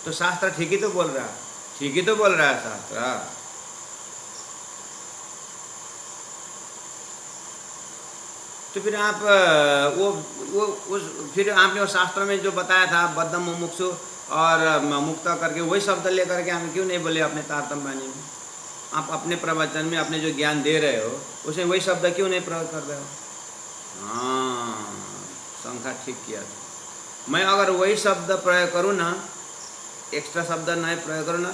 तो शास्त्र ठीक ही तो बोल रहा है, ठीक ही तो बोल रहा है शास्त्र। तो फिर आप फिर आपने वो शास्त्र में जो बताया था बद्धम मुमुक्षु और मुक्त करके, वही शब्द लेकर के हम क्यों नहीं बोले अपने तारतम्य वाणी में? आप अपने प्रवचन में अपने जो ज्ञान दे रहे हो उसमें वही शब्द क्यों नहीं प्रयोग कर रहे हो? हाँ, शंका ठीक किया था। मैं अगर वही शब्द प्रयोग करूँ ना, एक्स्ट्रा शब्द नहीं प्रयोग करूँ ना,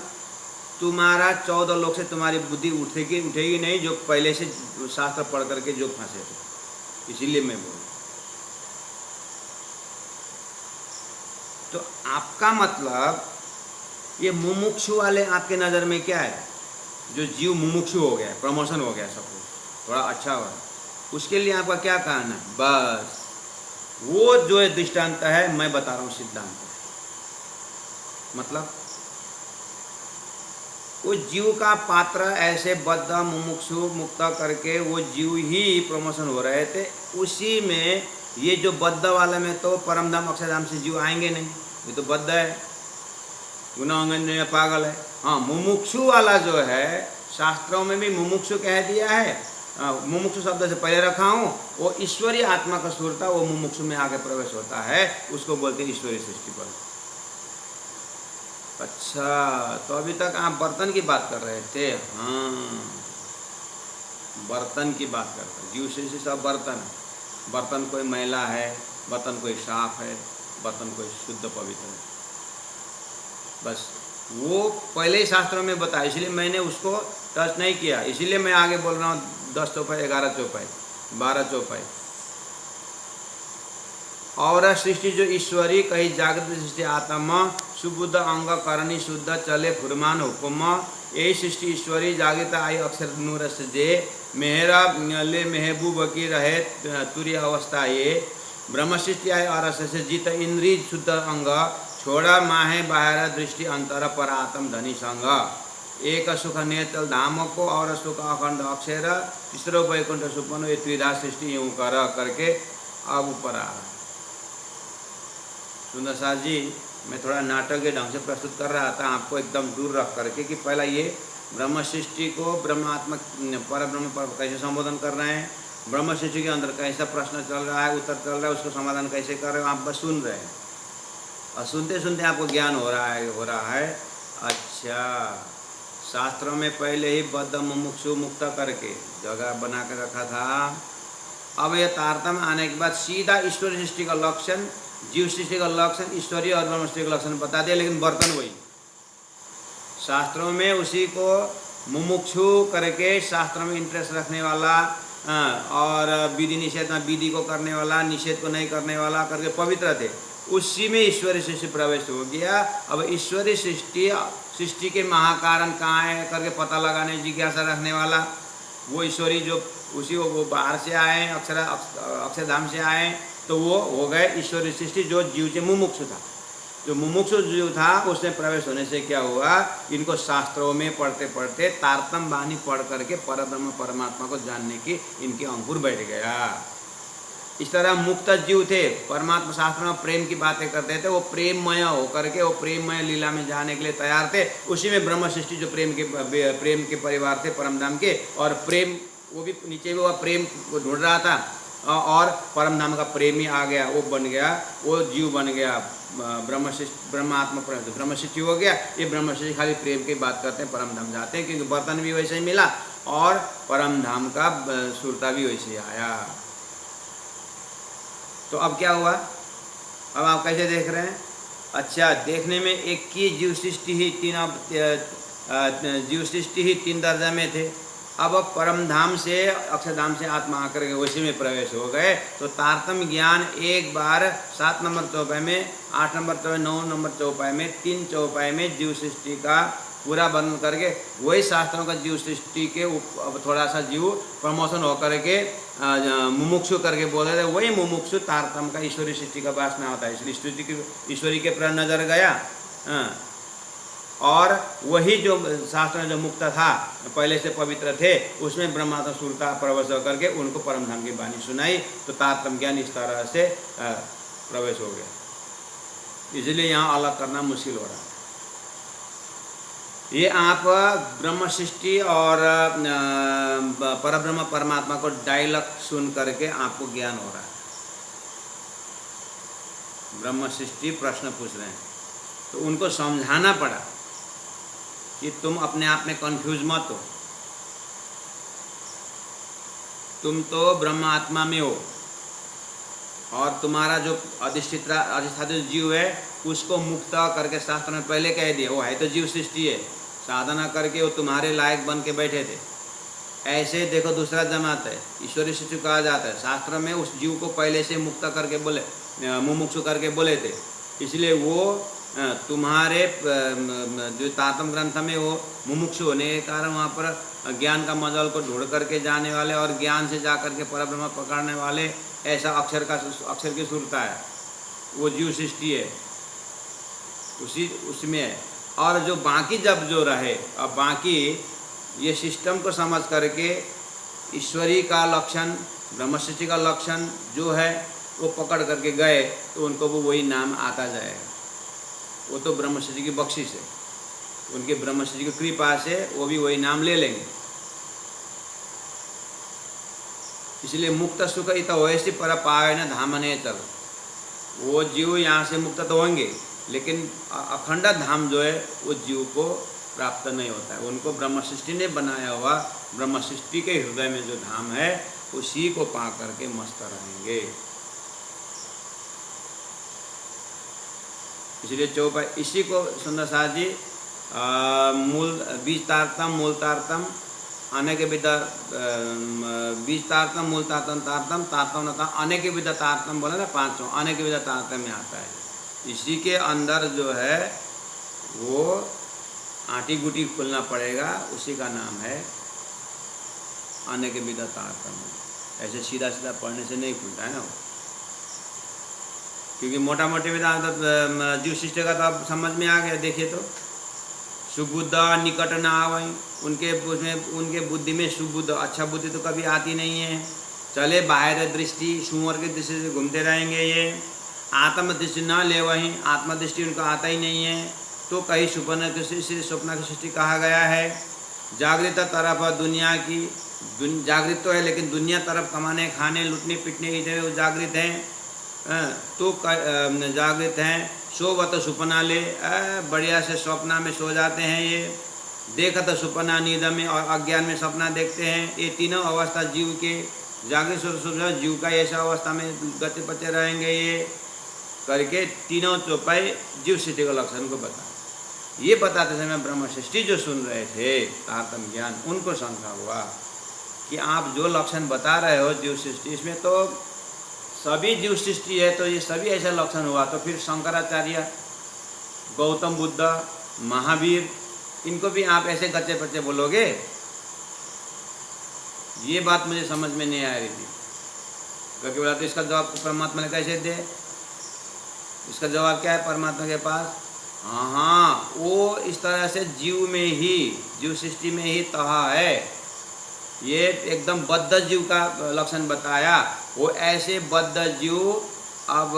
तुम्हारा 14 लोग से तुम्हारी बुद्धि उठेगी नहीं, जो पहले से शास्त्र पढ़ करके जो फंसे थे। इसीलिए मैं बोल, तो आपका मतलब ये मुमुक्षु वाले आपके नज़र में क्या है? जो जीव मुमुक्षु हो गया, प्रमोशन हो गया, सब कुछ थोड़ा अच्छा हुआ, उसके लिए आपका क्या कहना है? बस वो जो दृष्टांत है मैं बता रहा हूँ, सिद्धांत। मतलब वो जीव का पात्र ऐसे बद्ध मुमुक्षु मुक्त करके वो जीव ही प्रमोशन हो रहे थे, उसी में ये जो बद्ध वाले में तो परमधाम अक्षरधाम से जीव आएंगे नहीं, ये तो बद्ध है, गुनाह पागल है। हाँ, मुमुक्षु वाला जो है, शास्त्रों में भी मुमुक्षु कह दिया है, मुमुक्षु शब्द से पहले रखा हूँ, वो ईश्वरीय आत्मा का सुरता वो मुमुक्षु में आगे प्रवेश होता है, उसको बोलते हैं ईश्वरीय सृष्टि पर। अच्छा, तो अभी तक आप बर्तन की बात कर रहे थे? हाँ, बर्तन की बात करते हैं, जीव सृष्टि सब बर्तन है। बर्तन कोई मैला है, बर्तन कोई साफ है, बर्तन कोई शुद्ध पवित्र है, बस वो पहले ही शास्त्रों में बताया, इसलिए मैंने उसको टच नहीं किया। इसीलिए मैं आगे बोल रहा हूँ 10 चौपाई, 11 चौपाई, 12 चौपाई। और सृष्टि जो ईश्वरी कही जागृत सृष्टि आत्मा, सुबुद्ध अंग करणी शुद्ध चले फुरमान हुकुम, यही सृष्टि ईश्वरी जागृत आई अक्षर नूर जे, मेहरा ले महबूब की रहे तुरी अवस्था ये, ब्रह्म सृष्टि आय और से जीत इंद्री शुद्ध अंग, छोड़ा माहे बाहर दृष्टि अंतर पर आत्म धनी संग, एक सुख नेतल धाम को और सुख अखंड अक्षर, तीसरो वैकुंठ सुपन, ये त्रिधा सृष्टि यूँ करके अब ऊपर आ रहा है। सुंदर साथ जी, मैं थोड़ा नाटक के ढंग से प्रस्तुत कर रहा था, आपको एकदम दूर रख करके कि पहला ये ब्रह्म सृष्टि को ब्रह्मात्मक पर ब्रह्म पर कैसे संबोधन कर रहे हैं, ब्रह्म सृष्टि के अंदर कैसा प्रश्न चल रहा है, उत्तर चल रहा है, उसको समाधान कैसे कर रहे हो, आप बस सुन रहे हैं और सुनते सुनते आपको ज्ञान हो रहा है। अच्छा, शास्त्रों में पहले ही बद्ध मुमुक्षु मुक्त करके जगह बना कर रखा था। अब यह तारतम्य आने के बाद सीधा ईश्वरीय सृष्टि का लक्षण, जीव सृष्टि का लक्षण, ईश्वरीय और ब्रह्म सृष्टि का लक्षण बता दिया, लेकिन बर्तन वही। शास्त्रों में उसी को मुमुक्षु करके शास्त्रों में इंटरेस्ट रखने वाला और विधि निषेध में विधि को करने वाला, निषेध को नहीं करने वाला करके पवित्र थे, उसी में ईश्वरीय सृष्टि प्रवेश हो गया। अब ईश्वरीय सृष्टि के महाकारण कहाँ है करके पता लगाने जिज्ञासा रखने वाला वो ईश्वरी जो उसी वो बाहर से आए, अक्षरधाम से आए, तो वो हो गए ईश्वरीय सृष्टि। जो जीव से मुमुक्षु था, जो मुमुक्षु जीव था, उसमें प्रवेश होने से क्या हुआ, इनको शास्त्रों में पढ़ते पढ़ते तारतम्य वाणी पढ़ करके परब्रह्म परमात्मा को जानने की इनके अंकुर बैठ गया। इस तरह मुक्त जीव थे, परमात्मा शास्त्र में प्रेम की बातें करते थे, वो प्रेममय होकर के वो प्रेममय लीला में जाने के लिए तैयार थे। उसी में ब्रह्म सृष्टि जो प्रेम के परिवार थे परमधाम के, और प्रेम वो भी नीचे में वह प्रेम को ढूंढ रहा था, और परमधाम का प्रेमी आ गया, वो बन गया, वो जीव बन गया, ब्रह्मात्मा ब्रह्म सृष्टि हो गया। ये ब्रह्म सृष्टि खाली प्रेम की बात करते हैं, परमधाम जाते हैं, क्योंकि बर्तन भी वैसे ही मिला और परमधाम का सुरता भी वैसे ही आया। तो अब क्या हुआ, अब आप कैसे देख रहे हैं? अच्छा, देखने में एक की जीव सृष्टि ही तीन दर्जा में थे। अब परमधाम से अक्षरधाम से आत्मा आकर के उसी में प्रवेश हो गए। तो तारतम्य ज्ञान एक बार 7 नंबर चौपाई में, 8 नंबर चौपाई, 9 नंबर चौपाई में, 3 चौपाई में जीव सृष्टि का पूरा वर्णन करके वही शास्त्रों का जीव सृष्टि के अब थोड़ा सा जीव प्रमोशन होकर के मुमुक्षु करके बोल रहे थे, वही मुमुक्षु तारतम्य का ईश्वरीय सृष्टि का वासना होता है, इसलिए ईश्वरी के प्रति नजर गया। और वही जो शास्त्र में जो मुक्त था, पहले से पवित्र थे, उसमें ब्रह्मात्मा सुरता प्रवेश होकर के उनको परमधाम की वाणी सुनाई, तो तारतम्य ज्ञान इस तरह से प्रवेश हो गया। इसलिए यहाँ अलग करना मुश्किल हो रहा है। ये आप ब्रह्म सृष्टि और परब्रह्म परमात्मा को डायलॉग सुन करके आपको ज्ञान हो रहा है। ब्रह्म सृष्टि प्रश्न पूछ रहे हैं, तो उनको समझाना पड़ा कि तुम अपने आप में कंफ्यूज मत हो, तुम तो ब्रह्म आत्मा में हो, और तुम्हारा जो अधिष्ठादित जीव है उसको मुक्त करके शास्त्र में पहले कह दिया, वो है तो जीव सृष्टि है, साधना करके वो तुम्हारे लायक बन के बैठे थे। ऐसे देखो दूसरा जमात है, ईश्वरीय सृष्टि कहा जाता है, शास्त्र में उस जीव को पहले से मुक्त करके बोले, मुमुक्षु करके बोले थे। इसलिए वो तुम्हारे जो तारतम्य ग्रंथ में वो मुमुक्षु होने के कारण वहाँ पर ज्ञान का मजल को ढूंढ करके जाने वाले और ज्ञान से जा करके परब्रह्म पकड़ने वाले, ऐसा अक्षर की सुरता है, वो जीव सृष्टि है, उसमें है। और जो बाकी जब जो रहे, अब बाकी ये सिस्टम को समझ करके ईश्वरी का लक्षण, ब्रह्म सृष्टि का लक्षण जो है वो पकड़ करके गए, तो उनको वो वही नाम आता जाएगा। वो तो ब्रह्म सृष्टि की बख्शिश है, उनके ब्रह्म सृष्टि की कृपा से वो भी वही नाम ले लेंगे। इसलिए मुक्त सुख इत वैसी पर पावे न धामने चल, वो जीव यहाँ से मुक्त तो होंगे, लेकिन अखंड धाम जो है वो जीव को प्राप्त नहीं होता है। उनको ब्रह्म सृष्टि ने बनाया हुआ ब्रह्म सृष्टि के हृदय में जो धाम है उसी को पा करके मस्त रहेंगे। इसलिए चौपाई इसी को सुंदर साथ जी मूल बीज तारतम, मूल तारतम, अनेक विधा बीज तारतम, मूल तारतम, तारतम तारतम न अनेक विधा तारतम बोले ना, 5 अनेक विधा तारतम में आता है। इसी के अंदर जो है वो आटी गुटी खुलना पड़ेगा, उसी का नाम है अनेक विधा तारतम। ऐसे सीधा सीधा पढ़ने से नहीं खुलता है ना, क्योंकि मोटा मोटी विधान तो जीव सृष्टि का तो अब समझ में आ गया। देखिए तो सुबुद्ध निकट ना आवे, उनके बुद्धि में सुबुद्ध, अच्छा बुद्धि तो कभी आती नहीं है। चले बाहर दृष्टि, सुअर की दृष्टि से घूमते रहेंगे। ये आत्म दृष्टि न ले, वहीं आत्मदृष्टि उनका आता ही नहीं है। तो कहीं स्वप्न की सृष्टि कहा गया है। जागृत तरफ दुनिया की, जागृत तो है लेकिन दुनिया तरफ कमाने खाने लुटने पिटने इधर वो जागृत हैं। तो जागृत हैं। सोवत सुपना ले, बढ़िया से स्वप्ना में सो जाते हैं ये। देखत सुपना नींद में और अज्ञान में सपना देखते हैं। ये तीनों अवस्था जीव के जागृत स्वरूप जीव का ऐसा अवस्था में गति पचे रहेंगे। ये करके तीनों चौपाई जीव सृष्टि के लक्षण को बता। ये बताते समय ब्रह्म सृष्टि जो सुन रहे थे तारतम्य ज्ञान, उनको शंका हुआ कि आप जो लक्षण बता रहे हो जीव सृष्टि, इसमें तो सभी जीव सृष्टि है, तो ये सभी ऐसा लक्षण हुआ, तो फिर शंकराचार्य, गौतम बुद्ध, महावीर, इनको भी आप ऐसे गच्चे पच्चे बोलोगे? ये बात मुझे समझ में नहीं आ रही थी। क्योंकि बोला तो इसका जवाब परमात्मा ने कैसे दे? इसका जवाब क्या है परमात्मा के पास? हाँ, वो इस तरह से जीव में ही, जीव सृष्टि में ही तहा है। ये एकदम बद्ध जीव का लक्षण बताया। वो ऐसे बद्ध जीव अब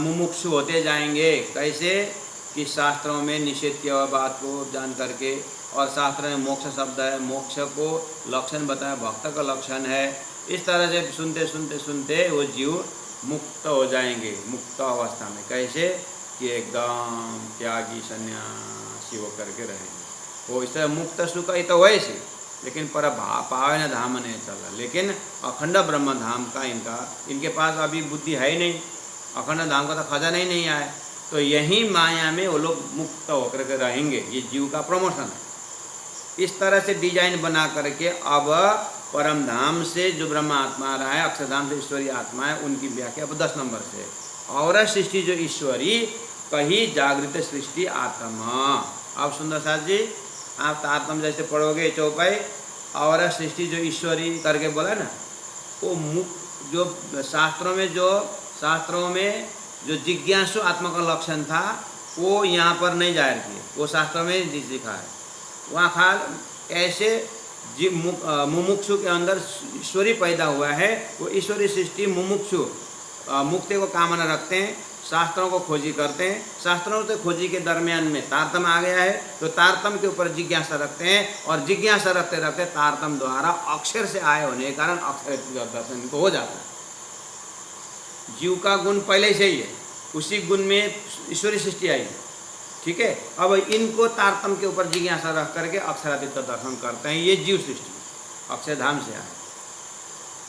मुमुक्षु होते जाएंगे। कैसे? कि शास्त्रों में निषेध किया हुआ बात को जान करके, और शास्त्र में मोक्ष शब्द है, मोक्ष को लक्षण बताया, भक्त का लक्षण है। इस तरह से सुनते सुनते सुनते वो जीव मुक्त हो जाएंगे, मुक्त अवस्था में। कैसे? कि एकदम त्यागी सन्यासी होकर के रहेंगे। वो इस तरह मुक्त सुख ही तो वैसे, लेकिन पर पावन धाम नहीं चला। लेकिन अखंड ब्रह्म धाम का इनके पास अभी बुद्धि है ही नहीं। अखंड धाम का तो खजाना ही नहीं आया। तो यही माया में वो लोग मुक्त होकर के रहेंगे। ये जीव का प्रमोशन है। इस तरह से डिजाइन बना करके अब परम धाम से जो ब्रह्म आत्मा रहा है, अक्षरधाम से ईश्वरी आत्मा है, उनकी व्याख्या अब 10 नंबर से। और सृष्टि जो ईश्वरी कही जागृत सृष्टि आत्मा। अब सुंदर साथ जी, आप तारतम्य जैसे पढ़ोगे चौपाई, और सृष्टि जो ईश्वरी करके बोला ना, वो मुक्त जो शास्त्रों में जो जिज्ञासु आत्मा का लक्षण था, वो यहाँ पर नहीं जाहिर किए, वो शास्त्रों में दिखा है। वहाँ खाल ऐसे मुमुक्षु के अंदर ईश्वरी पैदा हुआ है। वो ईश्वरी सृष्टि मुमुक्षु मुक्ति को कामना रखते हैं, शास्त्रों को खोजी करते हैं। शास्त्रों से खोजी के दरमियान में तारतम्य आ गया है, तो तारतम्य के ऊपर जिज्ञासा रखते हैं, और जिज्ञासा रखते रखते तारतम्य द्वारा अक्षर से आए होने के कारण अक्षर दर्शन को हो जाता है। जीव का गुण पहले से ही है, उसी गुण में ईश्वरी सृष्टि आई। ठीक है, अब इनको तारतम्य के ऊपर जिज्ञासा रख करके अक्षरातीत दर्शन करते हैं। ये जीव सृष्टि अक्षरधाम से आए।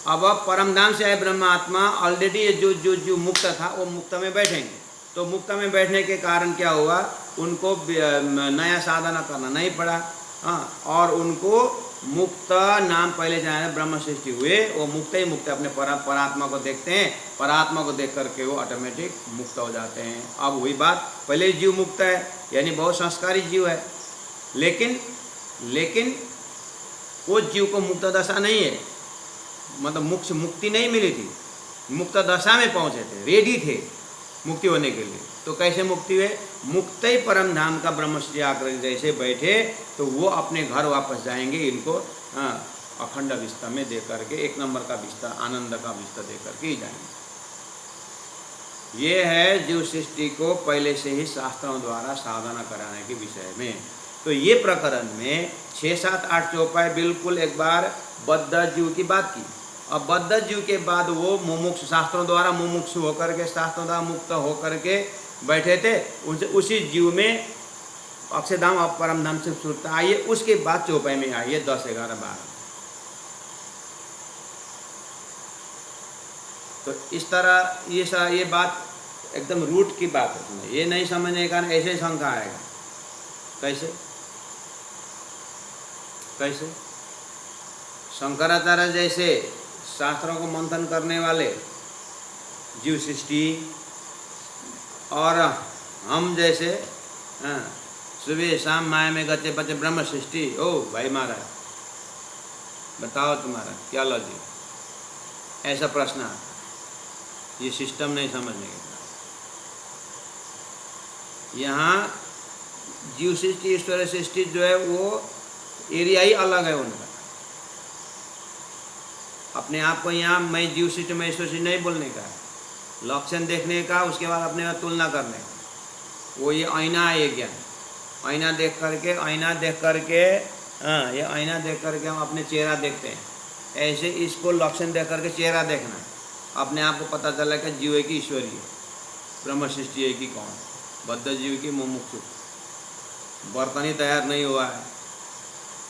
अब परम धाम से आए ब्रह्म आत्मा, ऑलरेडी ये जो मुक्त था वो मुक्त में बैठेंगे। तो मुक्त में बैठने के कारण क्या हुआ? उनको नया साधना करना नहीं पड़ा। हाँ, और उनको मुक्त नाम पहले जाने ब्रह्म सृष्टि हुए, वो मुक्त ही मुक्त अपने परात्मा को देखते हैं। परात्मा को देख करके वो ऑटोमेटिक मुक्त हो जाते हैं। अब हुई बात, पहले जीव मुक्त है, यानी बहुत संस्कारी जीव है, लेकिन वो जीव को मुक्त दशा नहीं है, मतलब मुक्ति नहीं मिली थी। मुक्त दशा में पहुँचे थे, रेडी थे मुक्ति होने के लिए। तो कैसे मुक्ति हुए? मुक्त ही परम धाम का ब्रह्मश्री आकर जैसे बैठे, तो वो अपने घर वापस जाएंगे। इनको अखंड विस्ता में दे करके, 1 नंबर का विस्ता, आनंद का विस्ता दे करके ही जाएंगे। ये है जीव सृष्टि को पहले से ही शास्त्रों द्वारा साधना कराने के विषय में। तो ये प्रकरण में 6, 7, 8 चौपाई बिल्कुल एक बार बद्ध जीव की बात की। अब बद्ध जीव के बाद वो मुमुक्षु, शास्त्रों द्वारा मुमुक्षु होकर के, शास्त्रों द्वारा मुक्त होकर के बैठे थे। उसी जीव में अक्षरधाम और परम धाम से सुरता आइए। उसके बाद चौपाई में आइए 10, 11, 12। तो इस तरह ये बात एकदम रूट की बात है। ये नहीं समझने का ऐसे शंका आएगा। कैसे? शंकराचार्य जैसे शास्त्रों को मंथन करने वाले जीव सृष्टि, और हम जैसे सुबह शाम माया में गते पचे ब्रह्म सृष्टि। ओ भाई महाराज, बताओ तुम्हारा क्या लॉजिक? ऐसा प्रश्न आता, ये सिस्टम नहीं समझने के। यहाँ जीव सृष्टि ईश्वर सृष्टि जो है वो एरिया ही अलग है उनका। अपने आप को यहाँ मैं जीव सृष्टि में ईश्वर सृष्टि नहीं बोलने का, लक्षण देखने का, उसके बाद अपने में तुलना करने का। वो ये आईना है, ये ज्ञान। आईना देख करके ये आईना देख करके हम अपने चेहरा देखते हैं। ऐसे इसको लक्षण देख करके चेहरा देखना है। अपने आप को पता चला कि जीव है कि ईश्वरी है, ब्रह्म सृष्टि है कि कौन, बद्ध जीव की मुमुक्षु। बर्तन ही तैयार नहीं हुआ है,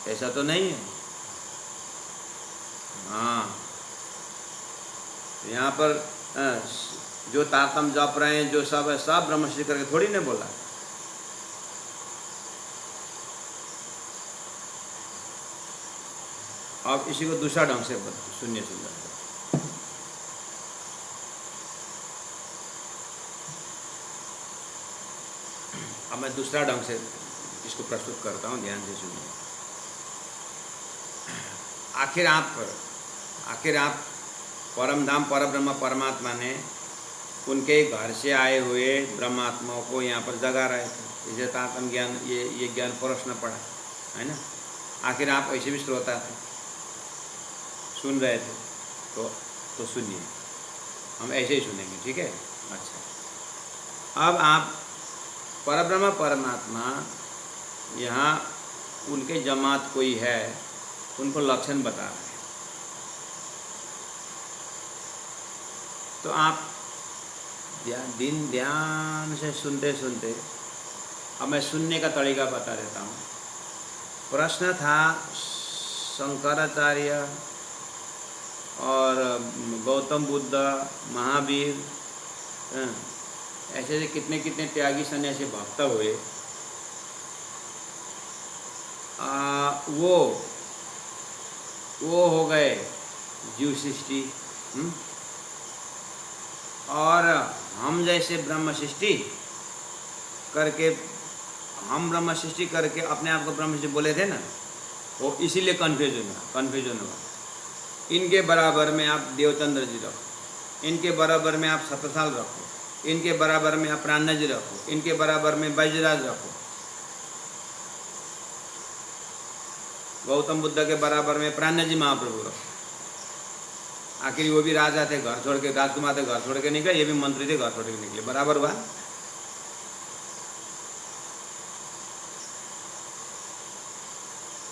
ऐसा तो नहीं है। हाँ, यहाँ पर जो तारतम जप रहे हैं, जो सब है, सब ब्रह्मश्री करके थोड़ी ने बोला। अब इसी को दूसरा ढंग से सुनिए सुंदर। अब मैं दूसरा ढंग से इसको प्रस्तुत करता हूँ, ध्यान से सुनिए। आखिर आप परम धाम परब्रह्म परमात्मा ने उनके घर से आए हुए ब्रह्मात्माओं को यहाँ पर जगा रहे थे। इसे तारतम ज्ञान, ये ज्ञान प्रश्न पड़ा है ना। आखिर आप ऐसे भी श्रोता थे, सुन रहे थे, तो सुनिए, हम ऐसे ही सुनेंगे, ठीक है। अच्छा, अब आप परब्रह्म परमात्मा यहाँ उनके जमात कोई है, उनको लक्षण बता रहे हैं। तो आप ध्यान से सुनते सुनते, अब मैं सुनने का तरीका बता देता हूँ। प्रश्न था शंकराचार्य और गौतम बुद्ध, महावीर, ऐसे ऐसे कितने कितने त्यागी सन्यासी भक्त हुए, वो हो गए जीव सृष्टि, और हम जैसे ब्रह्म सृष्टि करके, हम ब्रह्म सृष्टि करके अपने आप को ब्रह्म सृष्टि बोले थे ना, वो इसीलिए कन्फ्यूजन हुआ। इनके बराबर में आप देवचंद्र जी रखो, इनके बराबर में आप सतसाल रखो, इनके बराबर में आप प्राणा जी रखो, इनके बराबर में बैजराज रखो, गौतम बुद्ध के बराबर में प्राणा जी महाप्रभु रखो। आखिर वो भी राजा थे, घर छोड़ के, राजकुमार थे, घर छोड़ के निकले, ये भी मंत्री थे, घर छोड़ के निकले, बराबर हुआ।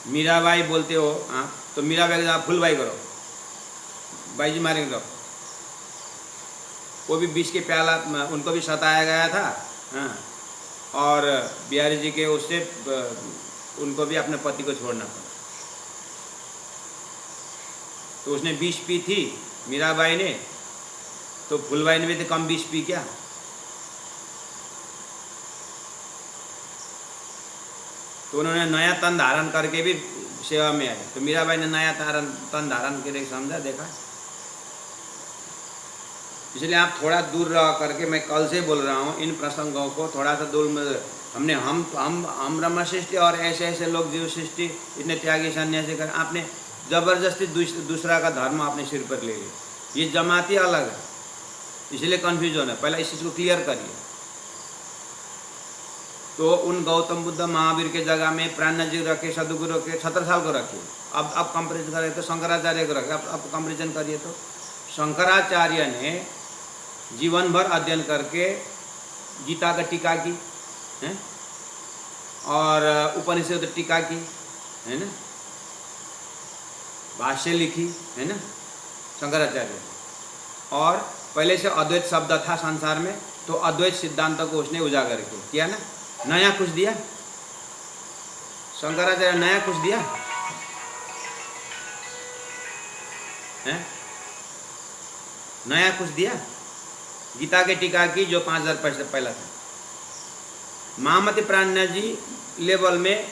मीराबाई बोलते हो आप, तो मीराबाई आप फुलबाई करो, बाई जी मारेंगे रखो। वो भी विष के प्याला, उनको भी सताया गया था, हाँ, और बिहारी जी के उससे उनको भी अपने पति को छोड़ना पड़ा। तो उसने विष पी थी मीराबाई ने, तो फुलबाई ने भी तो कम विष पी क्या। तो उन्होंने नया तन धारण करके भी सेवा में आए। तो मीराबाई ने नया तन धारण करके समझा, देखा। इसलिए आप थोड़ा दूर रह करके, मैं कल से बोल रहा हूँ, इन प्रसंगों को थोड़ा सा दूर में हमने हम ब्रह्म सृष्टि और ऐसे ऐसे लोग जीव सृष्टि, इतने त्यागी सन्यासी कर, आपने जबरदस्ती दूसरा का धर्म आपने सिर पर ले लिया। ये जमाती अलग है, इसलिए कन्फ्यूजन है। पहले इस चीज़ को क्लियर करिए। तो उन गौतम बुद्ध महावीर के जगह में प्राणा जी रखे, सदगुरु के, छत्रसाल को रखिए। अब कंपेरिजन करें तो शंकराचार्य को रखे। अब कंपेरिजन करिए तो शंकराचार्य ने जीवन भर अध्ययन करके गीता का टीका की है, और उपनिषद टीका की है ना, भाष्य लिखी है ना शंकराचार्य। और पहले से अद्वैत शब्द था संसार में, तो अद्वैत सिद्धांत को उसने उजागर किया ना। नया कुछ दिया शंकराचार्य, नया कुछ दिया है, नया कुछ दिया। गीता के टीका की जो 5000 से पहला था। महामती प्राणा जी लेवल में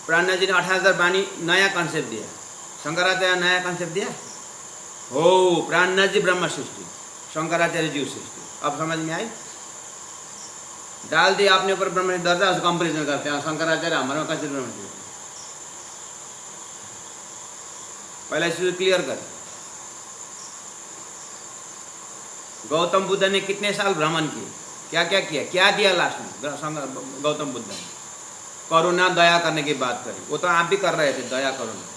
प्राणा जी ने 18,000 वाणी नया कॉन्सेप्ट दिया। शंकराचार्य नया कॉन्सेप्ट दिया हो, प्राणा जी ब्रह्म सृष्टि, शंकराचार्य जीव सृष्टि। अब समझ में आई? डाल दिया आपने ऊपर ब्रह्म दर्जा, उसको कंपेरिजन करते हैं शंकराचार्य हमारे कैसे ब्रह्म सृष्टि। पहले इसे क्लियर कर। गौतम बुद्ध ने कितने साल भ्रमण किए, क्या क्या किया, क्या दिया लास्ट में गौतम बुद्ध ने? करुणा, दया करने की बात करी। वो तो आप भी कर रहे थे, दया करुणा।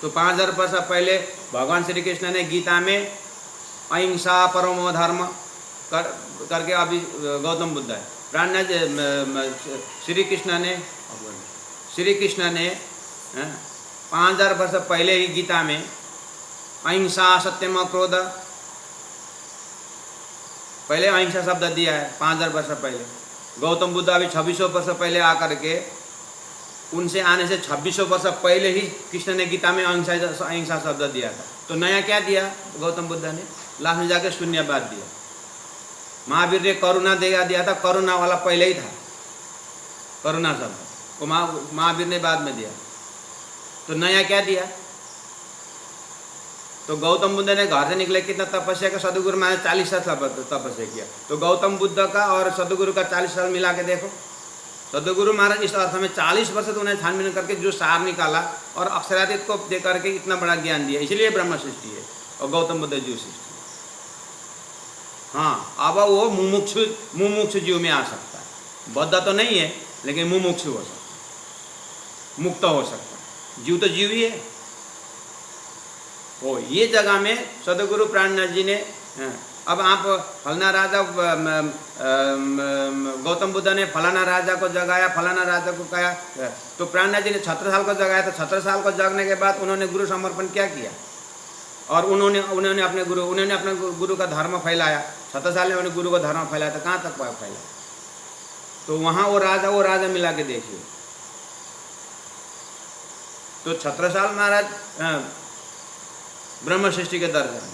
तो 5000 वर्ष पहले भगवान श्री कृष्ण ने गीता में अहिंसा परमो धर्म करके, अभी गौतम बुद्ध है। प्राण श्री कृष्ण ने 5000 वर्ष पहले ही गीता में अहिंसा, सत्यम, क्रोध, पहले अहिंसा शब्द दिया है 5000 वर्ष पहले। गौतम बुद्ध अभी 2600 वर्ष पहले आकर के, उनसे आने से 2600 वर्ष पहले ही कृष्ण ने गीता में अहिंसा शब्द दिया था। तो नया क्या दिया गौतम बुद्ध ने? लास्ट में जाके शून्यवाद दिया। महावीर ने करुणा दिया था, करुणा वाला पहले ही था, करुणा शब्द वो महावीर ने बाद में दिया। तो नया क्या दिया? तो गौतम बुद्ध ने घर से निकले कितना तपस्या का, सदगुरु महाराज 40 साल तपस्या किया। तो गौतम बुद्ध का और सदगुरु का 40 साल मिला के देखो। सदगुरु महाराज इस अर्थ में 40 वर्ष तो उन्हें छानबीन करके जो सार निकाला और अक्षरातीत को दे करके इतना बड़ा ज्ञान दिया, इसलिए ब्रह्म सृष्टि है और गौतम बुद्ध जीव सृष्टि। हाँ, अब वो मुमुक्षु जीव में आ सकता है। बद्ध तो नहीं है लेकिन मुमुक्षु हो सकता है, मुक्त हो सकता है। जीव तो जीव ही है। ओ ये जगह में सदगुरु प्राणनाथ जी ने, अब आप फलाना राजा, गौतम बुद्ध ने फलाना राजा को जगाया, फलाना राजा को कहा, तो प्राणनाथ जी ने 17 साल को जगाया। तो 17 साल को जगने के बाद उन्होंने गुरु समर्पण क्या किया और उन्होंने अपने गुरु का धर्म फैलाया। 17 साल में उन्होंने गुरु का धर्म फैलाया, तो कहाँ तक फैला? तो वहाँ वो राजा मिला के देखिए। तो 17 साल महाराज ब्रह्म सृष्टि के दर्जा में,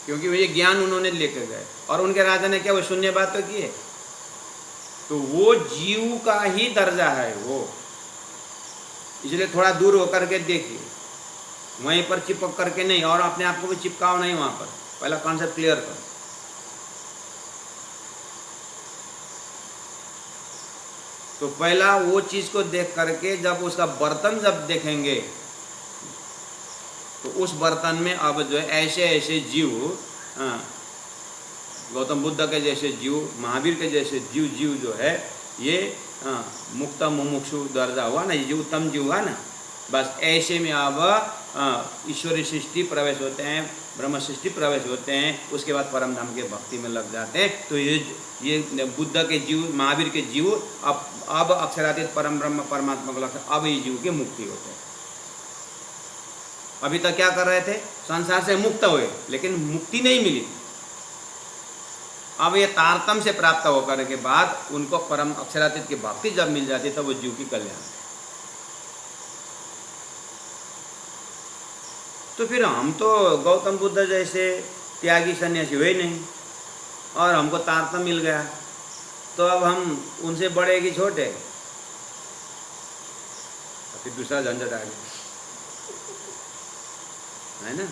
क्योंकि ये ज्ञान उन्होंने लेकर गए। और उनके राजा ने क्या वो शून्य बात तो की है। तो वो जीव का ही दर्जा है वो, इसलिए थोड़ा दूर होकर के देखिए, वहीं पर चिपक करके नहीं, और अपने आप को भी चिपकाओ नहीं वहां पर। पहला कॉन्सेप्ट क्लियर करो। तो पहला वो चीज को देख करके जब उसका बर्तन जब देखेंगे तो उस बर्तन में अब जो है ऐसे जीव, गौतम बुद्ध के जैसे जीव, महावीर के जैसे जीव जो है ये मुक्त मुमुक्षु दर्जा हुआ ना, ये जो उत्तम जीव हुआ ना, बस ऐसे में अब ईश्वरीय सृष्टि प्रवेश होते हैं, ब्रह्म सृष्टि प्रवेश होते हैं। उसके बाद परम धाम के भक्ति में लग जाते हैं। तो ये बुद्ध के जीव, महावीर के जीव अब अक्षरातीत परम ब्रह्म परमात्मा को लक्ष्य, अब ये जीव के मुक्ति होते हैं। अभी तक क्या कर रहे थे? संसार से मुक्त हुए लेकिन मुक्ति नहीं मिली। अब ये तारतम्य से प्राप्त होकर के बाद उनको परम अक्षरातीत की भक्ति जब मिल जाती तब वो जीव की कल्याण। तो फिर हम तो गौतम बुद्ध जैसे त्यागी सन्यासी हुए नहीं और हमको तारतम्य मिल गया, तो अब हम उनसे बड़े कि छोटे? फिर दूसरा झंझट आ गया, है ना।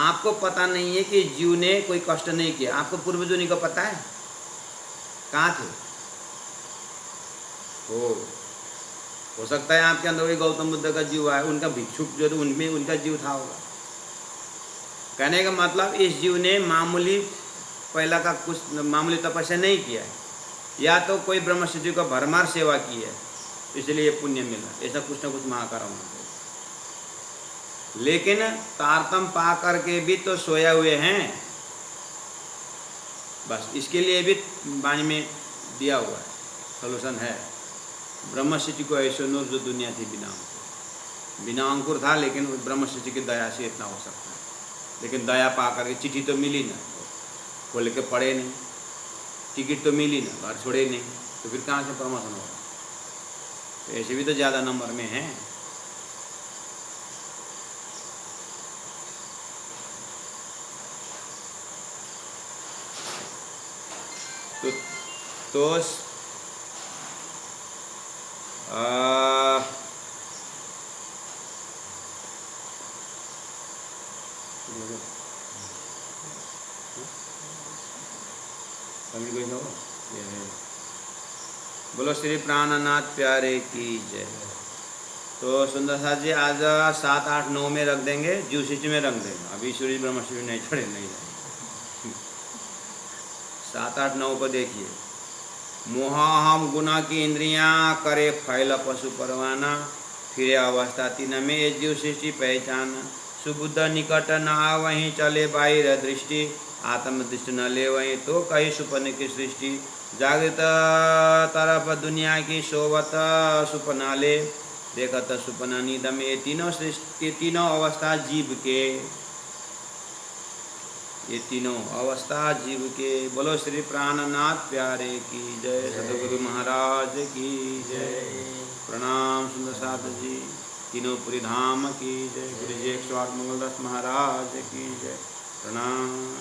आपको पता नहीं है कि जीव ने कोई कष्ट नहीं किया। आपको पूर्वजों को पता है कहाँ थे? हो सकता है आपके अंदर वही गौतम बुद्ध का जीव आया, उनका भिक्षुक जो था उनमें उनका जीव था होगा। कहने का मतलब इस जीव ने मामूली पहला का कुछ मामूली तपस्या नहीं किया है, या तो कोई ब्रह्म सृष्टि को भरमार सेवा की है इसलिए पुण्य मिला, ऐसा कुछ ना कुछ महाकर्म होना चाहिए। लेकिन तारतम पा करके भी तो सोया हुए हैं, बस इसके लिए भी वाणी में दिया हुआ है, सोल्यूशन है। ब्रह्म सृष्टि को ऐसे नूर जो दुनिया थी बिना अंकुर था, लेकिन ब्रह्म सृष्टि की दया से इतना हो सकता है। लेकिन दया पा करके चिट्ठी तो मिली ना, खोल के पढ़े नहीं, टिकट तो मिली ना, घर छोड़े नहीं, तो फिर कहाँ से प्रमोशन होगा? तो ऐसे भी तो ज़्यादा नंबर में हैं। तो बोलो श्री प्राणनाथ प्यारे की जय। तो सुंदर साथ जी आज 7, 8, 9 में रख देंगे, जीव सृष्टि में रख देंगे। अभी सूर्य ब्रह्म सृष्टि नहीं छोड़े, नहीं 7, 8, 9 को देखिए। मोहम गुना की इंद्रियां करे फैल पशु परवाना, फिरे अवस्था तीन में ये जीव सृष्टि पहचान। सुबुद्ध निकट न आ वहीं चले बाहिर दृष्टि, आत्मदृष्टि न ले वहीं तो कही सुपन की सृष्टि। जागृत तरफ दुनिया की शोभत सुपना ले, देखत सुपना नींद में तीनों सृष्टि तीनों अवस्था जीव के। ये तीनों अवस्था जीव के। बोलो श्री प्राणनाथ प्यारे की जय, सदगुरु महाराज की जय। प्रणाम सुंदर साथ जी, तीनों पुरी धाम की जय। गुरु जी 108 मंगलदास महाराज की जय। प्रणाम।